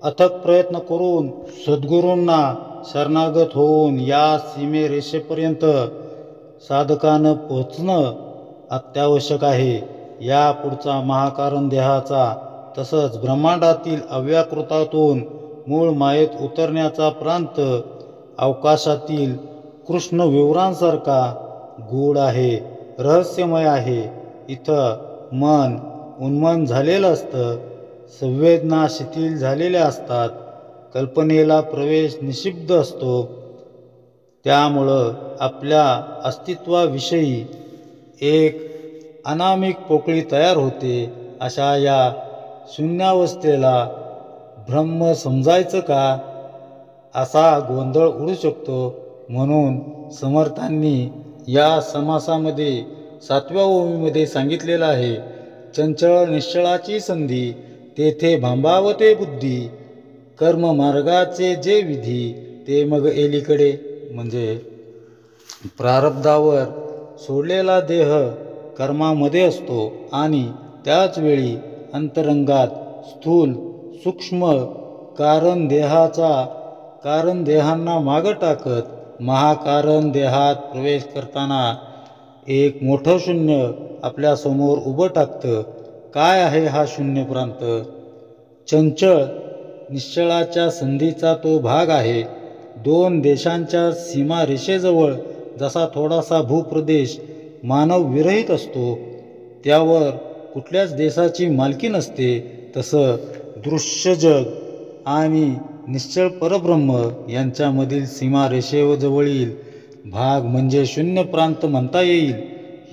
अथक प्रयत्न करून सद्गुरूंना शरणागत होऊन या सीमेरेषेपर्यंत साधकानं पोचणं अत्यावश्यक आहे. या पुढचा महाकारण देहाचा तसंच ब्रह्मांडातील अव्याकृतातून मूळ मायेत उतरण्याचा प्रांत अवकाशातील कृष्ण विवरांसारखा गूढ आहे, रहस्यमय आहे. इथं मन उन्मन झालेलं असतं, संवेदना शिथिल झालेल्या असतात, कल्पनेला प्रवेश निषिद्ध असतो. त्यामुळं आपल्या अस्तित्वाविषयी एक अनामिक पोकळी तयार होते. अशा या शून्यावस्थेला ब्रह्म समजायचं का असा गोंधळ उडू शकतो. म्हणून समर्थांनी या समासामध्ये 7व्या ओवीमध्ये सांगितलेलं आहे, चंचळ निश्चळाची संधी तेथे भांबावते बुद्धी, कर्म मार्गाचे जे विधी ते मग एलीकडे. म्हणजे प्रारब्धावर सोडलेला देह कर्मामध्ये असतो आणि त्याच वेळी अंतरंगात स्थूल सूक्ष्म कारण देहांना मागं टाकत महाकारण देहात प्रवेश करताना एक मोठं शून्य आपल्यासमोर उभं टाकतं. काय आहे हा शून्य प्रांत? चंचळ निश्चळाच्या संधीचा तो भाग आहे. 2 देशांच्या सीमारेषेजवळ जसा थोडासा भूप्रदेश मानव विरहित असतो, त्यावर कुठल्याच देशाची मालकी नसते, तसं दृश्य जग आणि निश्चळ परब्रह्म यांच्यामधील सीमारेषेजवळील भाग म्हणजे शून्य प्रांत म्हणता येईल.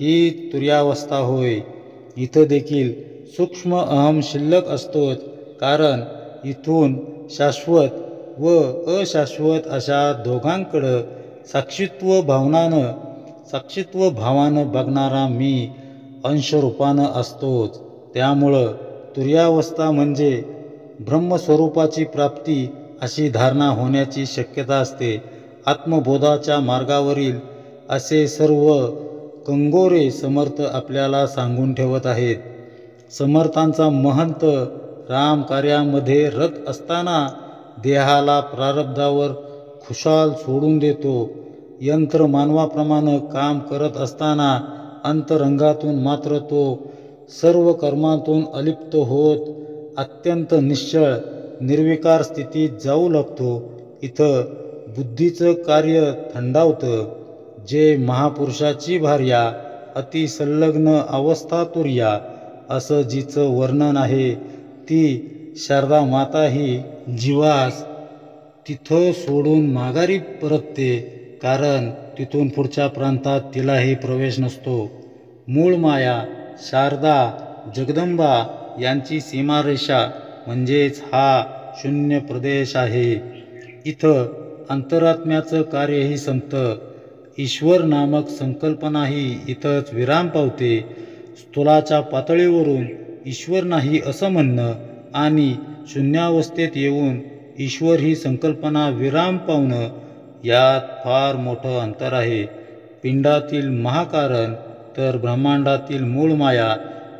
ही तुर्यावस्था होय. इथं देखील सूक्ष्म अहम शिल्लक असतोच. कारण इथून शाश्वत व अशाश्वत अशा दोघांकडं साक्षीत्व भावानं बघणारा मी अंशरूपानं असतोच. त्यामुळं तुर्यावस्था म्हणजे ब्रह्मस्वरूपाची प्राप्ती अशी धारणा होण्याची शक्यता असते. आत्मबोधाच्या मार्गावरील असे सर्व कंगोरे समर्थ आपल्याला सांगून ठेवत आहेत. समर्थांचा महंत रामकार्यामध्ये रत असताना देहाला प्रारब्धावर खुशाल सोडून देतो. यंत्र मानवाप्रमाणे काम करत असताना अंतरंगातून मात्र तो सर्व कर्मातून अलिप्त होत अत्यंत निश्चळ निर्विकार स्थितीत जाऊ लागतो. इथं बुद्धीचं कार्य थंडावतं. जे महापुरुषाची भार्या अतिसंलग्न अवस्था तुर्या असं जिचं वर्णन आहे, ती शारदा माता ही जीवास तिथं सोडून माघारी परतते. कारण तिथून पुढच्या प्रांतात तिलाही प्रवेश नसतो. मूळ माया शारदा जगदंबा यांची सीमारेषा म्हणजेच हा शून्य प्रदेश आहे. इथं अंतरात्म्याचं कार्यही संपतं. ईश्वर नामक संकल्पनाही इथंच विराम पावते. स्थूलाच्या पातळीवरून ईश्वर नाही असं म्हणणं आणि शून्यावस्थेत येऊन ईश्वर ही संकल्पना विराम पावणं यात फार मोठं अंतर आहे. पिंडातील महाकारण तर ब्रह्मांडातील मूळ माया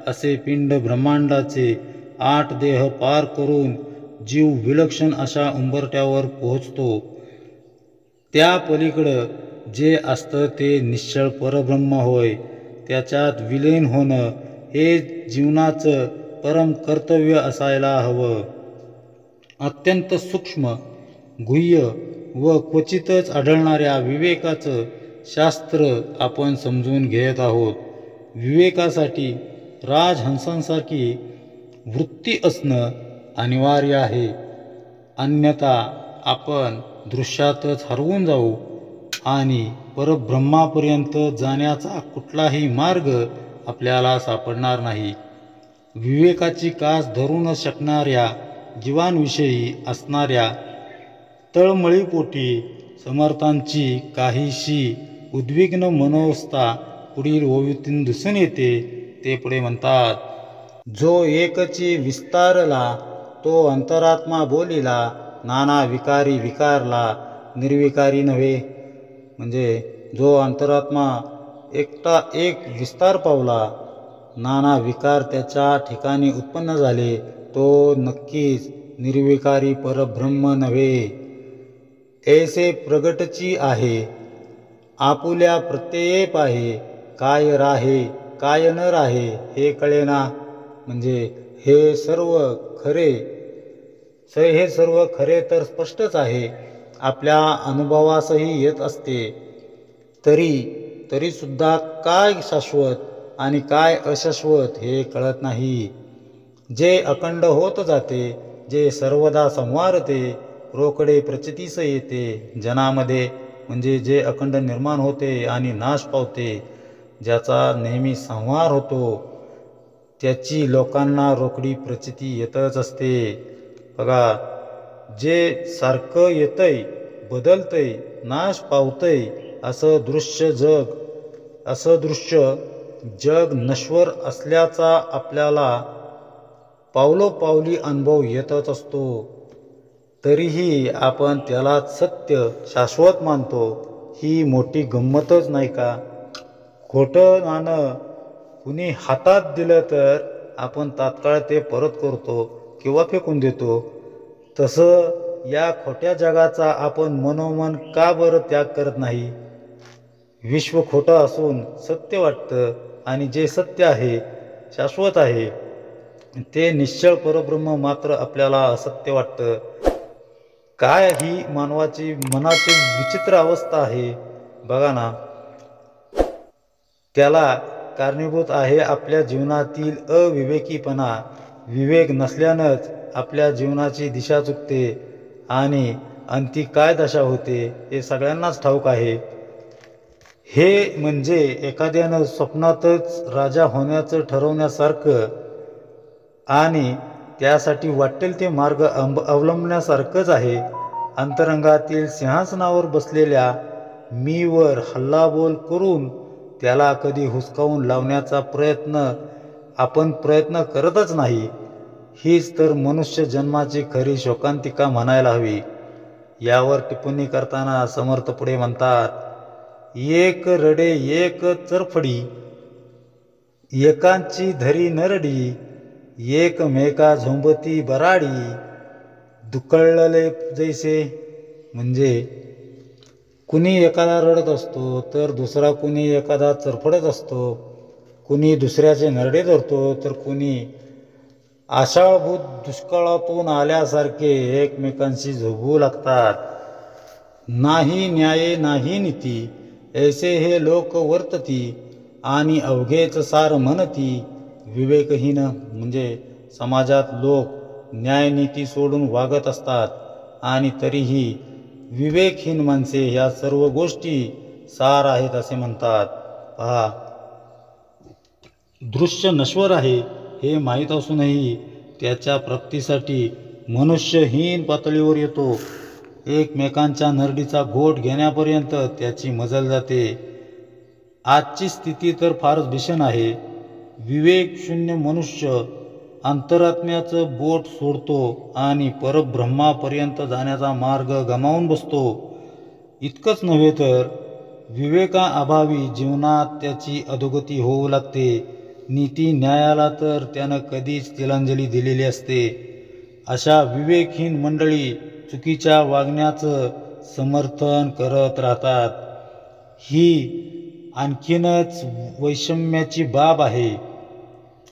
असे पिंड ब्रह्मांडाचे 8 देह पार करून जीव विलक्षण अशा उंबरठ्यावर पोहोचतो. त्या पलीकडं जे असतं ते निश्चळ परब्रह्म होय. त्याच्यात विलीन होणं हे जीवनाचं परम कर्तव्य असायला हवं. अत्यंत सूक्ष्म, गुह्य व क्वचितच आढळणाऱ्या विवेकाचं शास्त्र आपण समजून घेत आहोत. विवेकासाठी राजहंसांसारखी वृत्ती असणं अनिवार्य आहे, अन्यथा आपण दृश्यातच हरवून जाऊ आणि परब्रह्मापर्यंत जाण्याचा कुठलाही मार्ग आपल्याला सापडणार नाही. विवेकाची कास धरू न शकणाऱ्या जीवांविषयी असणाऱ्या तळमळीपोटी समर्थांची काहीशी उद्विग्न मनोवस्था पुढील ओवीतून दिसून येते. ते पुढे म्हणतात, जो एकची विस्तारला तो अंतरात्मा बोलिला, नाना विकारी विकारला निर्विकारी नव्हे. म्हणजे जो अंतरात्मा एकटा एक विस्तार पावला, नाना विकार त्याच्या ठिकाणी उत्पन्न झाले, तो नक्कीच निर्विकारी परब्रह्म नव्हे. ऐसे प्रगटची आहे आपुल्या प्रत्यये पाहे, काय राहे काय न राहे हे कळेना. म्हणजे हे सर्व खरे तर स्पष्टच आहे, आपल्या अनुभवासही येत असते. तरी सुद्धा काय शाश्वत आणि काय अशाश्वत हे कळत नाही. जे अखंड होत जाते, जे सर्वदा संवारते, रोकडे प्रचितीस येते जनामध्ये. म्हणजे जे अखंड निर्माण होते आणि नाश पावते, ज्याचा नेहमी संहार होतो, त्याची लोकांना रोकडी प्रचिती येतच असते. बघा, जे सारखं येतंय, बदलतंय, नाश पावतंय, असं दृश्य जग नश्वर असल्याचा आपल्याला पावलोपावली अनुभव येतच असतो. तरीही आपण त्याला सत्य शाश्वत मानतो. ही मोठी गंमतच नाही का? खोटं नाणं कुणी हातात दिलं तर आपण तात्काळ ते परत करतो किंवा फेकून देतो. तसं या खोट्या जगाचा आपण मनोमन का बरं त्याग करत नाही? विश्व खोटं असून सत्य वाटतं, आणि जे सत्य आहे, शाश्वत आहे, ते निश्चळ परब्रह्म मात्र आपल्याला असत्य वाटतं. काय ही मानवाची मनाची विचित्र अवस्था आहे बघा ना. त्याला कारणीभूत आहे आपल्या जीवनातील अविवेकीपणा. विवेक नसल्यानंच आपल्या जीवनाची दिशा चुकते आणि अंती काय दशा होते हे सगळ्यांनाच ठाऊक आहे. हे म्हणजे एखाद्यानं स्वप्नातच राजा होण्याचं ठरवण्यासारखं आणि त्यासाठी वाटेल ते मार्ग अवलंबण्यासारखंच आहे. अंतरंगातील सिंहासनावर बसलेल्या मीवर हल्लाबोल करून त्याला कधी हुसकावून लावण्याचा आपण प्रयत्न करतच नाही. हीच तर मनुष्य जन्माची खरी शोकांतिका म्हणायला हवी. यावर टिप्पणी करताना समर्थ पुढे म्हणतात, एक रडे एक चरफडी, एकांची धरी नरडी, एकमेका झोंबती बराडी, दुकळले जैसे. म्हणजे कुणी एखादा रडत असतो तर दुसरा कुणी एखादा चरफडत असतो. कुणी दुसऱ्याचे नरडे धरतो तर कुणी आषाढभूत दुष्काळातून आल्यासारखे एकमेकांशी झोपू लागतात. नाही न्याय नाही नीती, ऐसे हे लोक वर्तती, आणि अवघेच सार म्हणती विवेकहीन. म्हणजे समाजात लोक न्यायनीती सोडून वागत असतात, आणि तरीही विवेकहीन माणसे ह्या सर्व गोष्टी सार आहेत असे म्हणतात. पहा, दृश्य नश्वर आहे हे माहीत असूनही त्याच्या प्राप्तीसाठी मनुष्य हीन पातळीवर येतो. एकमेकांच्या नरडीचा घोट घेण्यापर्यंत त्याची मजल जाते. आजची स्थिती तर फारच भीषण आहे. विवेक शून्य मनुष्य अंतरात्म्याचं बोट सोडतो आणि परब्रह्मापर्यंत जाण्याचा मार्ग गमावून बसतो. इतकंच नव्हे तर विवेकाअभावी जीवनात त्याची अधोगती होऊ लागते. नीती न्यायाला तर त्यानं कधीच तिलांजली दिलेली असते. अशा विवेकहीन मंडळी चुकीच्या वागण्याचं समर्थन करत राहतात. ही आणखीनच वैषम्याची बाब आहे.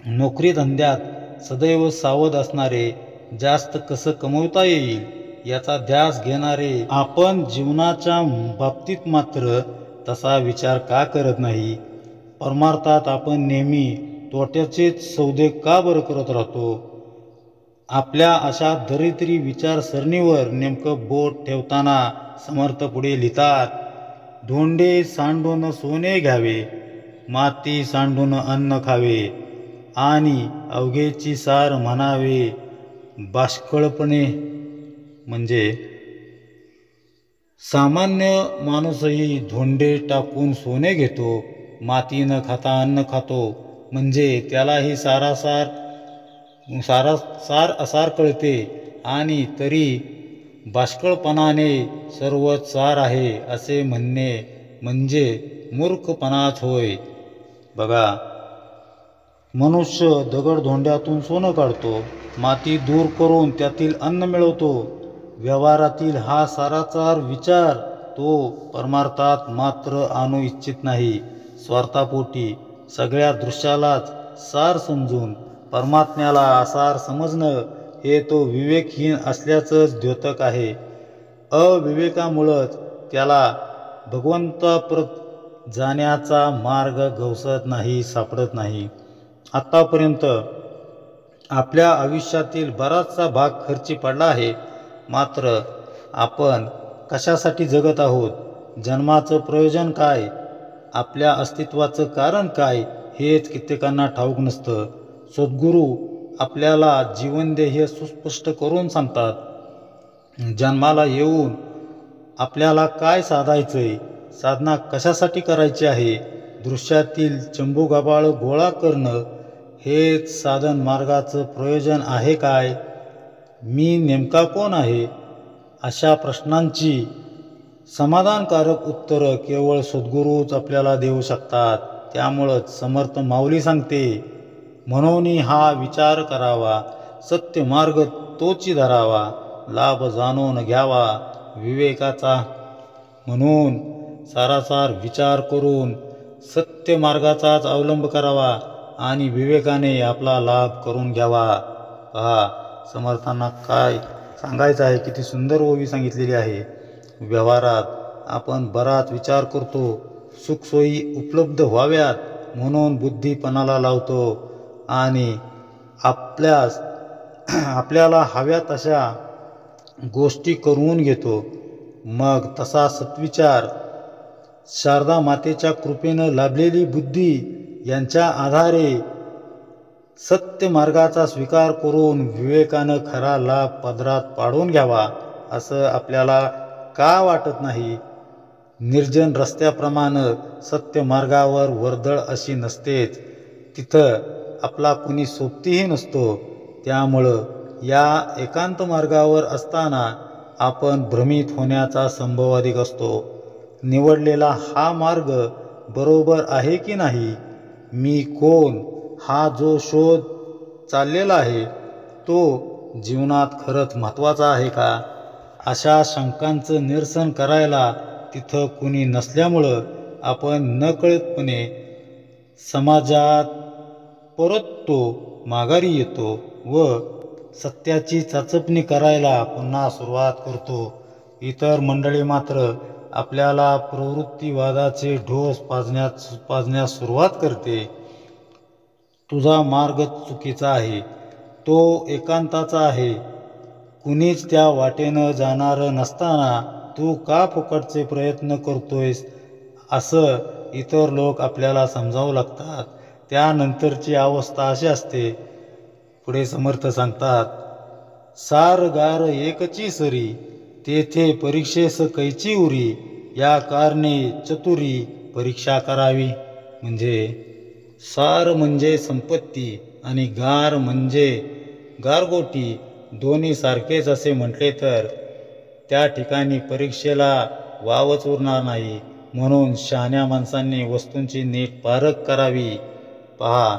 नोकरी धंद्यात सदैव सावध असणारे, जास्त कसं कमवता येईल याचा ध्यास घेणारे आपण जीवनाच्या बाबतीत मात्र तसा विचार का करत नाही? परमार्थात आपण नेहमी तोट्याचेच सौदे का बरं करत राहतो? आपल्या अशा दरिद्री विचारसरणीवर नेमकं बोट ठेवताना समर्थ पुढे लिहितात, धोंडे सांडून सोने घ्यावे, माती सांडून अन्न खावे, आणि अवघेची सार म्हणावे बाष्कळपणे. म्हणजे सामान्य माणूसही धोंडे टाकून सोने घेतो, माती न खाता अन्न खातो, म्हणजे त्यालाही सार असार कळते, आणि तरी बाष्कळपणाने सर्वच सार आहे असे म्हणणे म्हणजे मूर्खपणाच होय. बघा, मनुष्य दगडधोंड्यातून सोनं काढतो, माती दूर करून त्यातील अन्न मिळवतो. व्यवहारातील हा सारासार विचार तो परमार्थात मात्र आणू इच्छित नाही. स्वार्थापोटी सगळ्या दृश्यालाच सार समजून परमात्म्याला असार समजणं हे तो विवेकहीन असल्याचंच द्योतक आहे. अविवेकामुळंच त्याला भगवंताप्रत जाण्याचा मार्ग गवसत नाही, सापडत नाही. आत्तापर्यंत आपल्या आयुष्यातील बराचसा भाग खर्ची पडला आहे, मात्र आपण कशासाठी जगत आहोत, जन्माचं प्रयोजन काय, आपल्या अस्तित्वाचं कारण काय हेच कित्येकांना ठाऊक नसतं. सद्गुरू आपल्याला जीवनध्येय सुस्पष्ट करून सांगतात. जन्माला येऊन आपल्याला काय साधायचंय, साधना कशासाठी करायची आहे, दृश्यातील चंबूगबाळ गोळा करणं हेच साधन मार्गाचं प्रयोजन आहे काय, मी नेमका कोण आहे, अशा प्रश्नांची समाधानकारक उत्तरं केवळ सद्गुरूच आपल्याला देऊ शकतात. त्यामुळंच समर्थ माऊली सांगते, म्हणून हा विचार करावा, सत्य मार्ग तोची धरावा, लाभ जाणून घ्यावा विवेकाचा. म्हणून सारासार विचार करून सत्य मार्गाचाच अवलंब करावा आणि विवेकाने आपला लाभ करून घ्यावा. पहा, समर्थांना काय सांगायचं आहे, किती सुंदर ओवी सांगितलेली आहे. व्यवहारात आपण बराच विचार करतो, सुखसोयी उपलब्ध व्हाव्यात म्हणून बुद्धीपणाला लावतो आणि आपल्याला हव्या तशा गोष्टी करून घेतो. मग तसा सत्विचार, शारदा मातेच्या कृपेनं लाभलेली बुद्धी यांच्या आधारे सत्य मार्गाचा स्वीकार करून विवेकानं खरा लाभ पदरात पाडून घ्यावा असं आपल्याला का वाटत नाही? निर्जन रस्त्याप्रमाणे सत्य मार्गावर वर्दळ अशी नसतेच, तिथं आपला कुणी सोबतीही नसतो. त्यामुळं या एकांत मार्गावर असताना आपण भ्रमित होण्याचा संभव अधिक असतो. निवडलेला हा मार्ग बरोबर आहे की नाही, मी कोण हा जो शोध चाललेला आहे तो जीवनात खरंच महत्त्वाचा आहे का, अशा शंकांचं निरसन करायला तिथं कुणी नसल्यामुळं आपण नकळतपणे समाजात परततो, माघारी येतो व सत्याची चाचपणी करायला पुन्हा सुरुवात करतो. इतर मंडळी मात्र आपल्याला प्रवृत्तीवादाचे ढोस पाजण्यास सुरुवात करते. तुझा मार्ग चुकीचा आहे, तो एकांताचा आहे, कुणीच त्या वाटेनं जाणारं नसताना तू का फुकटचे प्रयत्न करतोयस, असं इतर लोक आपल्याला समजावू लागतात. त्यानंतरची अवस्था अशी असते. पुढे समर्थ सांगतात, सार गार एकची सरी, तेथे परीक्षेस कैची उरी, या कारणे चतुरी परीक्षा करावी. म्हणजे सार म्हणजे संपत्ती आणि गार म्हणजे गारगोटी, दोन्ही सारखेच असे म्हटले तर त्या ठिकाणी परीक्षेला वावच उरणार नाही. म्हणून शहाण्या माणसांनी वस्तूंची नीट पारख करावी. पहा,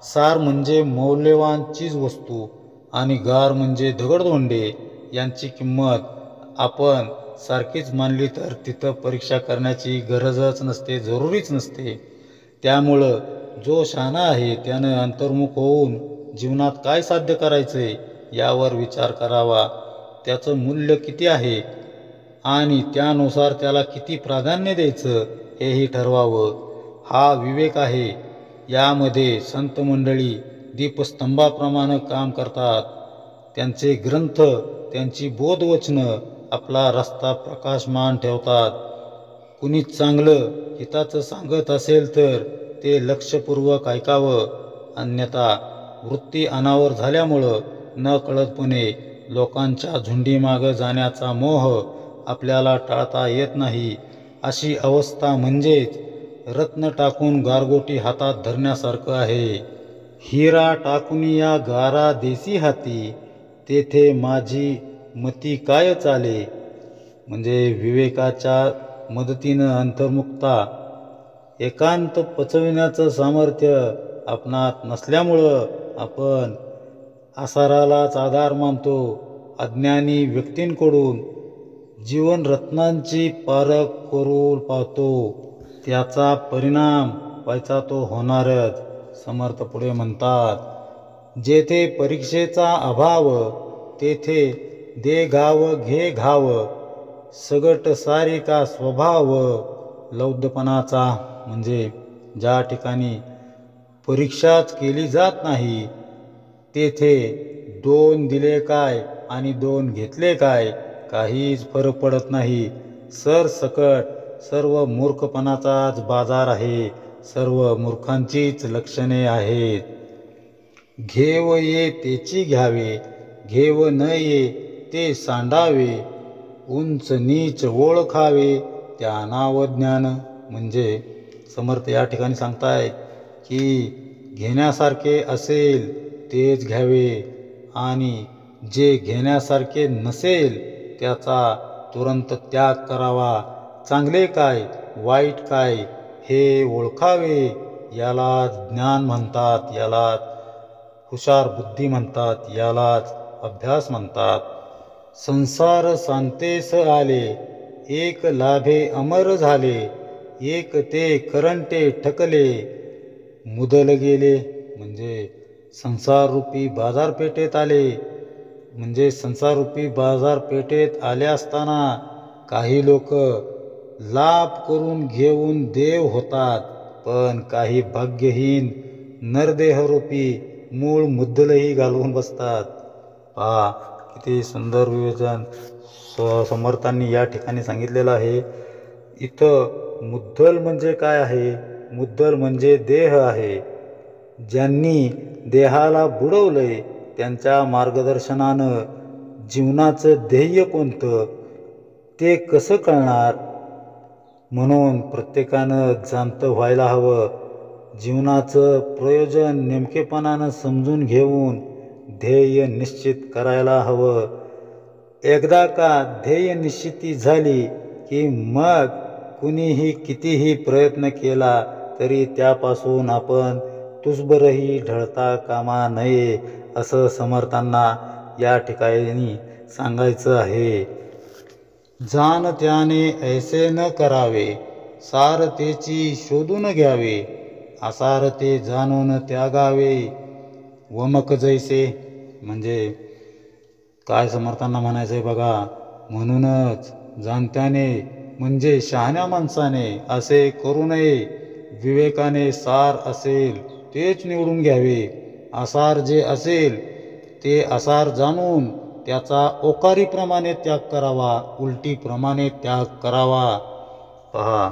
सार म्हणजे मौल्यवान चीज वस्तू आणि गार म्हणजे दगडधोंडे यांची किंमत आपण सारखीच मानली तर तिथं परीक्षा करण्याची गरजच नसते, जरुरीच नसते. त्यामुळं जो शहाणा आहे त्यानं अंतर्मुख होऊन जीवनात काय साध्य करायचंय यावर विचार करावा. त्याचं मूल्य किती आहे आणि त्यानुसार त्याला किती प्राधान्य द्यायचं हेही ठरवावं. हा विवेक आहे. यामध्ये संत मंडळी दीपस्तंभाप्रमाणे काम करतात. त्यांचे ग्रंथ, त्यांची बोधवचनं आपला रस्ता प्रकाशमान ठेवतात. कुणी चांगलं हिताचं सांगत असेल तर ते लक्षपूर्वक ऐकावं, अन्यथा वृत्ती अनावर झाल्यामुळं नकळतपणे लोकांच्या झुंडीमागं जाण्याचा मोह आपल्याला टाळता येत नाही. अशी अवस्था म्हणजेच रत्न टाकून गारगोटी हातात धरण्यासारखं आहे. हिरा टाकून या गारा देसी हाती, तेथे माझी मती काय चाले. म्हणजे विवेकाच्या मदतीनं अंतर्मुखता, एकांत पचविण्याचं सामर्थ्य आपणात नसल्यामुळं आपण आसारालाच आधार मानतो. अज्ञानी व्यक्तींकडून जीवनरत्नांची पारख करू पाहतो. त्याचा परिणाम व्हायचा तो होणारच. समर्थ पुढे म्हणतात, जेथे परीक्षेचा अभाव तेथे दे गाव घे घाव, सगट सारी का स्वभाव लौद्धपणाचा. म्हणजे ज्या ठिकाणी परीक्षाच केली जात नाही तेथे 2 दिले काय आणि 2 घेतले काय काहीच फरक पडत नाही. सरसकट सर्व मूर्खपणाचाच बाजार आहे, सर्व मूर्खांचीच लक्षणे आहेत. घेव ये तेची घ्यावे, घेव न ये ते सांडावे, उंच नीच ओळखावे त्या नाव ज्ञान. म्हणजे समर्थ या ठिकाणी सांगताय की घेण्यासारखे असेल तेच घ्यावे आणि जे घेण्यासारखे नसेल त्याचा तुरंत त्याग करावा. चांगले काय वाईट काय हे ओळखावे, यालाच ज्ञान म्हणतात, यालाच हुशार बुद्धी म्हणतात, यालाच अभ्यास म्हणतात. संसार सांतेस आले, एक लाभे अमर झाले, एक ते करंटे ठकले, मुदल गेले. म्हणजे संसाररूपी बाजारपेठेत आले. म्हणजे संसाररूपी बाजारपेठेत आले असताना काही लोक लाभ करून घेऊन देव होतात, पण काही भाग्यहीन नरदेहरूपी मूळ मुद्दलही घालवून बसतात. पहा किती सुंदर विवेचन समर्थांनी या ठिकाणी सांगितलेलं आहे. इथं मुद्दल म्हणजे काय आहे? मुद्दल म्हणजे देह आहे. ज्यांनी देहाला बुडवलंय त्यांच्या मार्गदर्शनानं जीवनाचं ध्येय कोणतं ते कसं कळणार. म्हणून प्रत्येकानं जाणतं व्हायला हवं. जीवनाचं प्रयोजन नेमकेपणानं समजून घेऊन ध्येय निश्चित करायला हवं. एकदा का ध्येय निश्चिती झाली की मग कुणीही कितीही प्रयत्न केला तरी त्यापासून आपण तुसभरही ढळता कामा नये, असं समर्थांना या ठिकाणी सांगायचं आहे. जाण त्याने ऐसे न करावे, सारतेची शोधून घ्यावे, असार ते जाणून त्यागावे, वमक जैसे. म्हणजे काय समर्थांना म्हणायचंय बघा. म्हणूनच जाणत्याने म्हणजे शहाण्या माणसाने असे करू नये. विवेकाने सार असेल तेच निवडून घ्यावे. असार जे असेल ते असार जाणून त्याचा ओकारीप्रमाणे त्याग करावा, उलटीप्रमाणे त्याग करावा. पहा,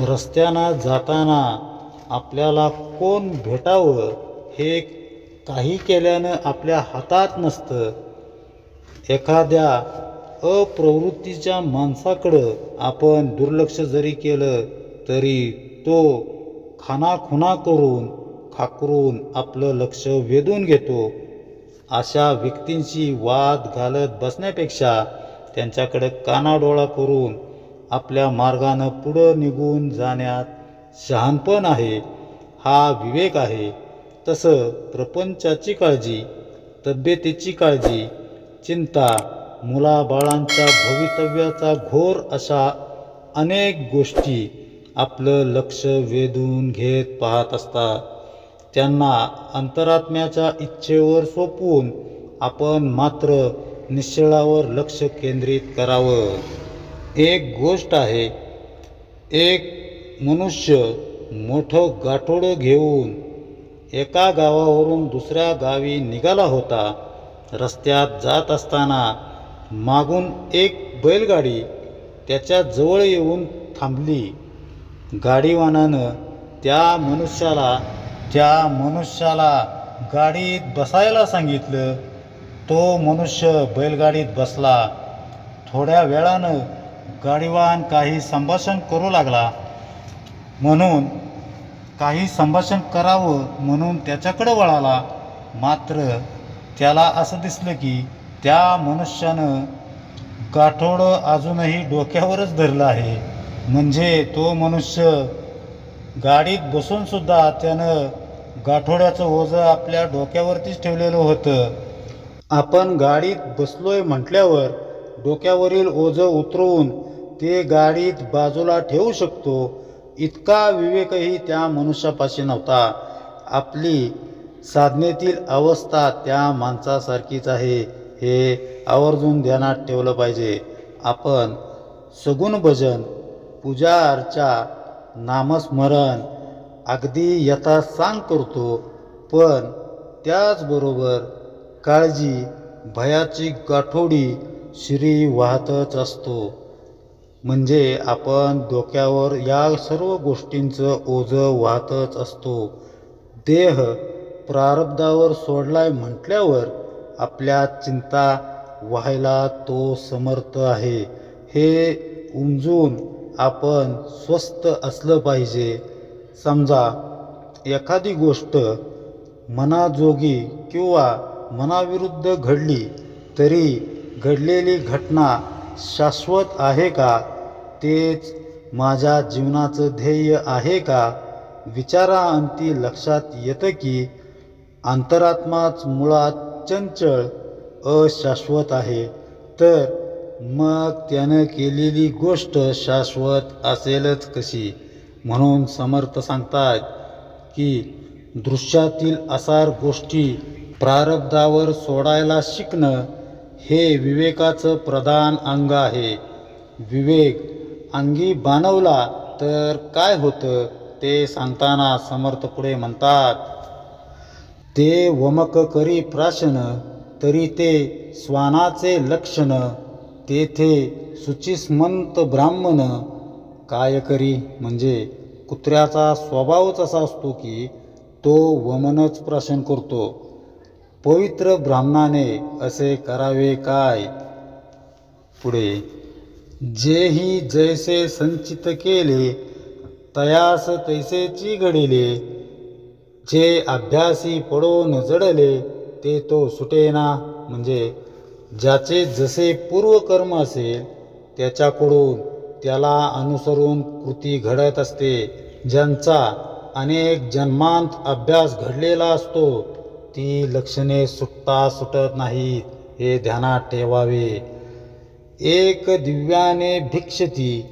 रस्त्यानं जाताना आपल्याला कोण भेटावं हे काही केल्यानं आपल्या हातात नसतं. एखाद्या अप्रवृत्तीच्या माणसाकडं आपण दुर्लक्ष जरी केलं तरी तो खानाखुणा करून खाकरून आपलं लक्ष वेधून घेतो. अशा व्यक्तींशी वाद घालत बसण्यापेक्षा त्यांच्याकडे कानाडोळा करून आपल्या मार्गानं पुढं निघून जाण्यात शहाणपण आहे, हा विवेक आहे. तसं प्रपंचाची काळजी तब्येतीची काळजी, चिंता, मुलाबाळांच्या भवितव्याचा घोर अशा अनेक गोष्टी आपलं लक्ष वेधून घेत पाहत असतात. त्यांना अंतरात्म्याच्या इच्छेवर सोपवून आपण मात्र निश्चळावर लक्ष केंद्रित करावं. एक गोष्ट आहे, एक मनुष्य मोठं गाठोडं घेऊन एका गावावरून दुसऱ्या गावी निघाला होता. रस्त्यात जात असताना मागून एक बैलगाडी त्याच्या जवळ येऊन थांबली. गाडीवानानं त्या मनुष्याला गाडीत बसायला सांगितलं. तो मनुष्य बैलगाडीत बसला. थोड्या वेळानं गाडीवान काही संभाषण करू लागला. काही संभाषण करावं म्हणून त्याच्याकडे वळाला. मात्र त्याला असं दिसलं की त्या मनुष्यानं गाठोडं अजूनही डोक्यावरच धरलं आहे. म्हणजे तो मनुष्य गाडीत बसून सुद्धा त्यानं गाठोड्याचं ओझं आपल्या डोक्यावरतीच ठेवलेलं होतं. आपण गाडीत बसलोय म्हटल्यावर डोक्यावरील ओझं उतरवून ते गाडीत बाजूला ठेवू शकतो, इतका विवेकही त्या मनुष्यापाशी नव्हता. आपली साधनेतील अवस्था त्या माणसासारखीच आहे, हे आवर्जून ध्यानात ठेवलं पाहिजे. आपण सगुण भजन, पूजा अर्चा, नामस्मरण अगदी यथासांग करतो, पण त्याचबरोबर काळजी, भयाची गाठोडी शिरी वाहतच असतो. म्हणजे आपण डोक्यावर या सर्व गोष्टींचं ओझं वाहतच असतो. देह प्रारब्धावर सोडलाय म्हटल्यावर आपल्या चिंता व्हायला तो समर्थ आहे, हे उमजून आपण स्वस्थ असलं पाहिजे. समजा एखादी गोष्ट मनाजोगी किंवा मनाविरुद्ध घडली, तरी घडलेली घटना शाश्वत आहे का? तेच माझ्या जीवनाचं ध्येय आहे का? विचाराअंती लक्षात येतं की अंतरात्माच मुळात चंचल, अशाश्वत आहे. तर मग त्यानं केलेली गोष्ट शाश्वत असेलच कशी? म्हणून समर्थ सांगतात की दृश्यातील असार गोष्टी प्रारब्धावर सोडायला शिकणं हे विवेकाचं प्रधान अंग आहे. विवेक अंगी बाणवला तर काय होतं ते सांगताना समर्थ पुढे म्हणतात, ते वमक करी प्राशन, तरी ते श्वानाचे लक्षण, तेथे शुचिस्मंत ब्राह्मण काय करी. म्हणजे कुत्र्याचा स्वभावच असा असतो की तो वमनच प्राशन करतो. पवित्र ब्राह्मणाने असे करावे काय? पुढे, जेही जैसे संचित केले, तयास तैसेची घडिले, जे अभ्यासी पडून जडले, ते तो सुटेना. म्हणजे ज्याचे जसे पूर्वकर्म असेल त्याच्याकडून त्याला अनुसरून कृती घडत असते. ज्यांचा अनेक जन्मांत अभ्यास घडलेला असतो, ती लक्षणे सुटत नाहीत, हे ध्यानात ठेवावे. एक दिव्याने भिक्षती,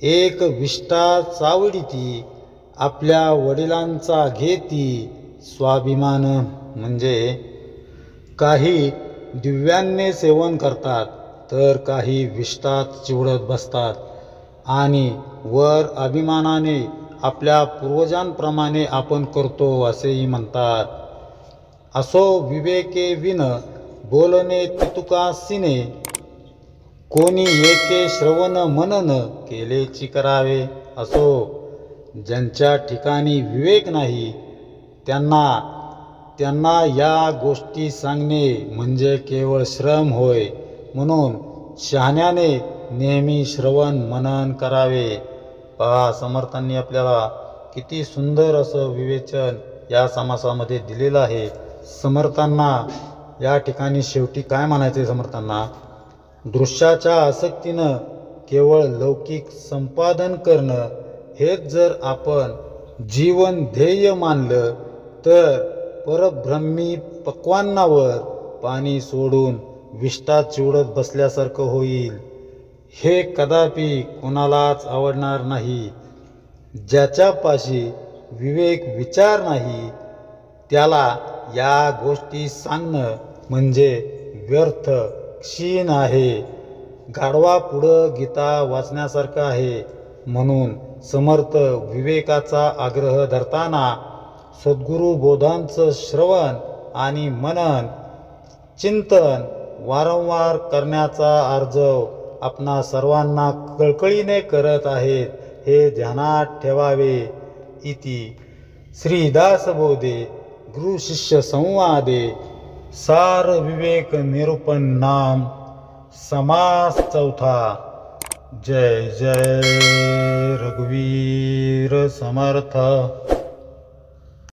एक विष्ठा चावडीती, आपल्या वडिलांचा घेती स्वाभिमान. म्हणजे काही दिव्यांनी सेवन करतात, तर काही विष्ठात चिवडत बसतात आणि वर अभिमानाने आपल्या पूर्वजांप्रमाणे आपण करतो असेही म्हणतात. असो विवेके विन बोलणे तितुकासीने, कोणी एके श्रवण मनन केलेची करावे. असो ज्यांच्या ठिकाणी विवेक नाही त्यांना या गोष्टी सांगणे म्हणजे केवळ श्रम होय. म्हणून शहाण्याने नेहमी श्रवण मनन करावे. पहा, समर्थांनी आपल्याला किती सुंदर असं विवेचन या समासामध्ये दिलेलं आहे. समर्थांना या ठिकाणी शेवटी काय म्हणायचे? समर्थांना दृश्याच्या आसक्तीनं केवळ लौकिक संपादन करणं हेच जर आपण जीवन ध्येय मानलं, तर परब्रह्मी पक्वान्नावर पाणी सोडून विष्टात चिवडत बसल्यासारखं होईल. हे कदापि कोणालाच आवडणार नाही. ज्याच्यापाशी विवेक विचार नाही त्याला या गोष्टी सांगणं म्हणजे व्यर्थ, क्षीण आहे. गाढवापुढं गीता वाचण्यासारखं आहे. म्हणून समर्थ विवेकाचा आग्रह धरताना सद्गुरू बोधांचं श्रवण आणि मनन चिंतन वारंवार करण्याचा आर्जव आपणा सर्वांना कळकळीने करत आहेत हे ध्यानात ठेवावे. इति श्रीदासबोधे गुरुशिष्य संवादे सार विवेक निरूपण नाम समास चौथा. जय जय रघुवीर समर्थ.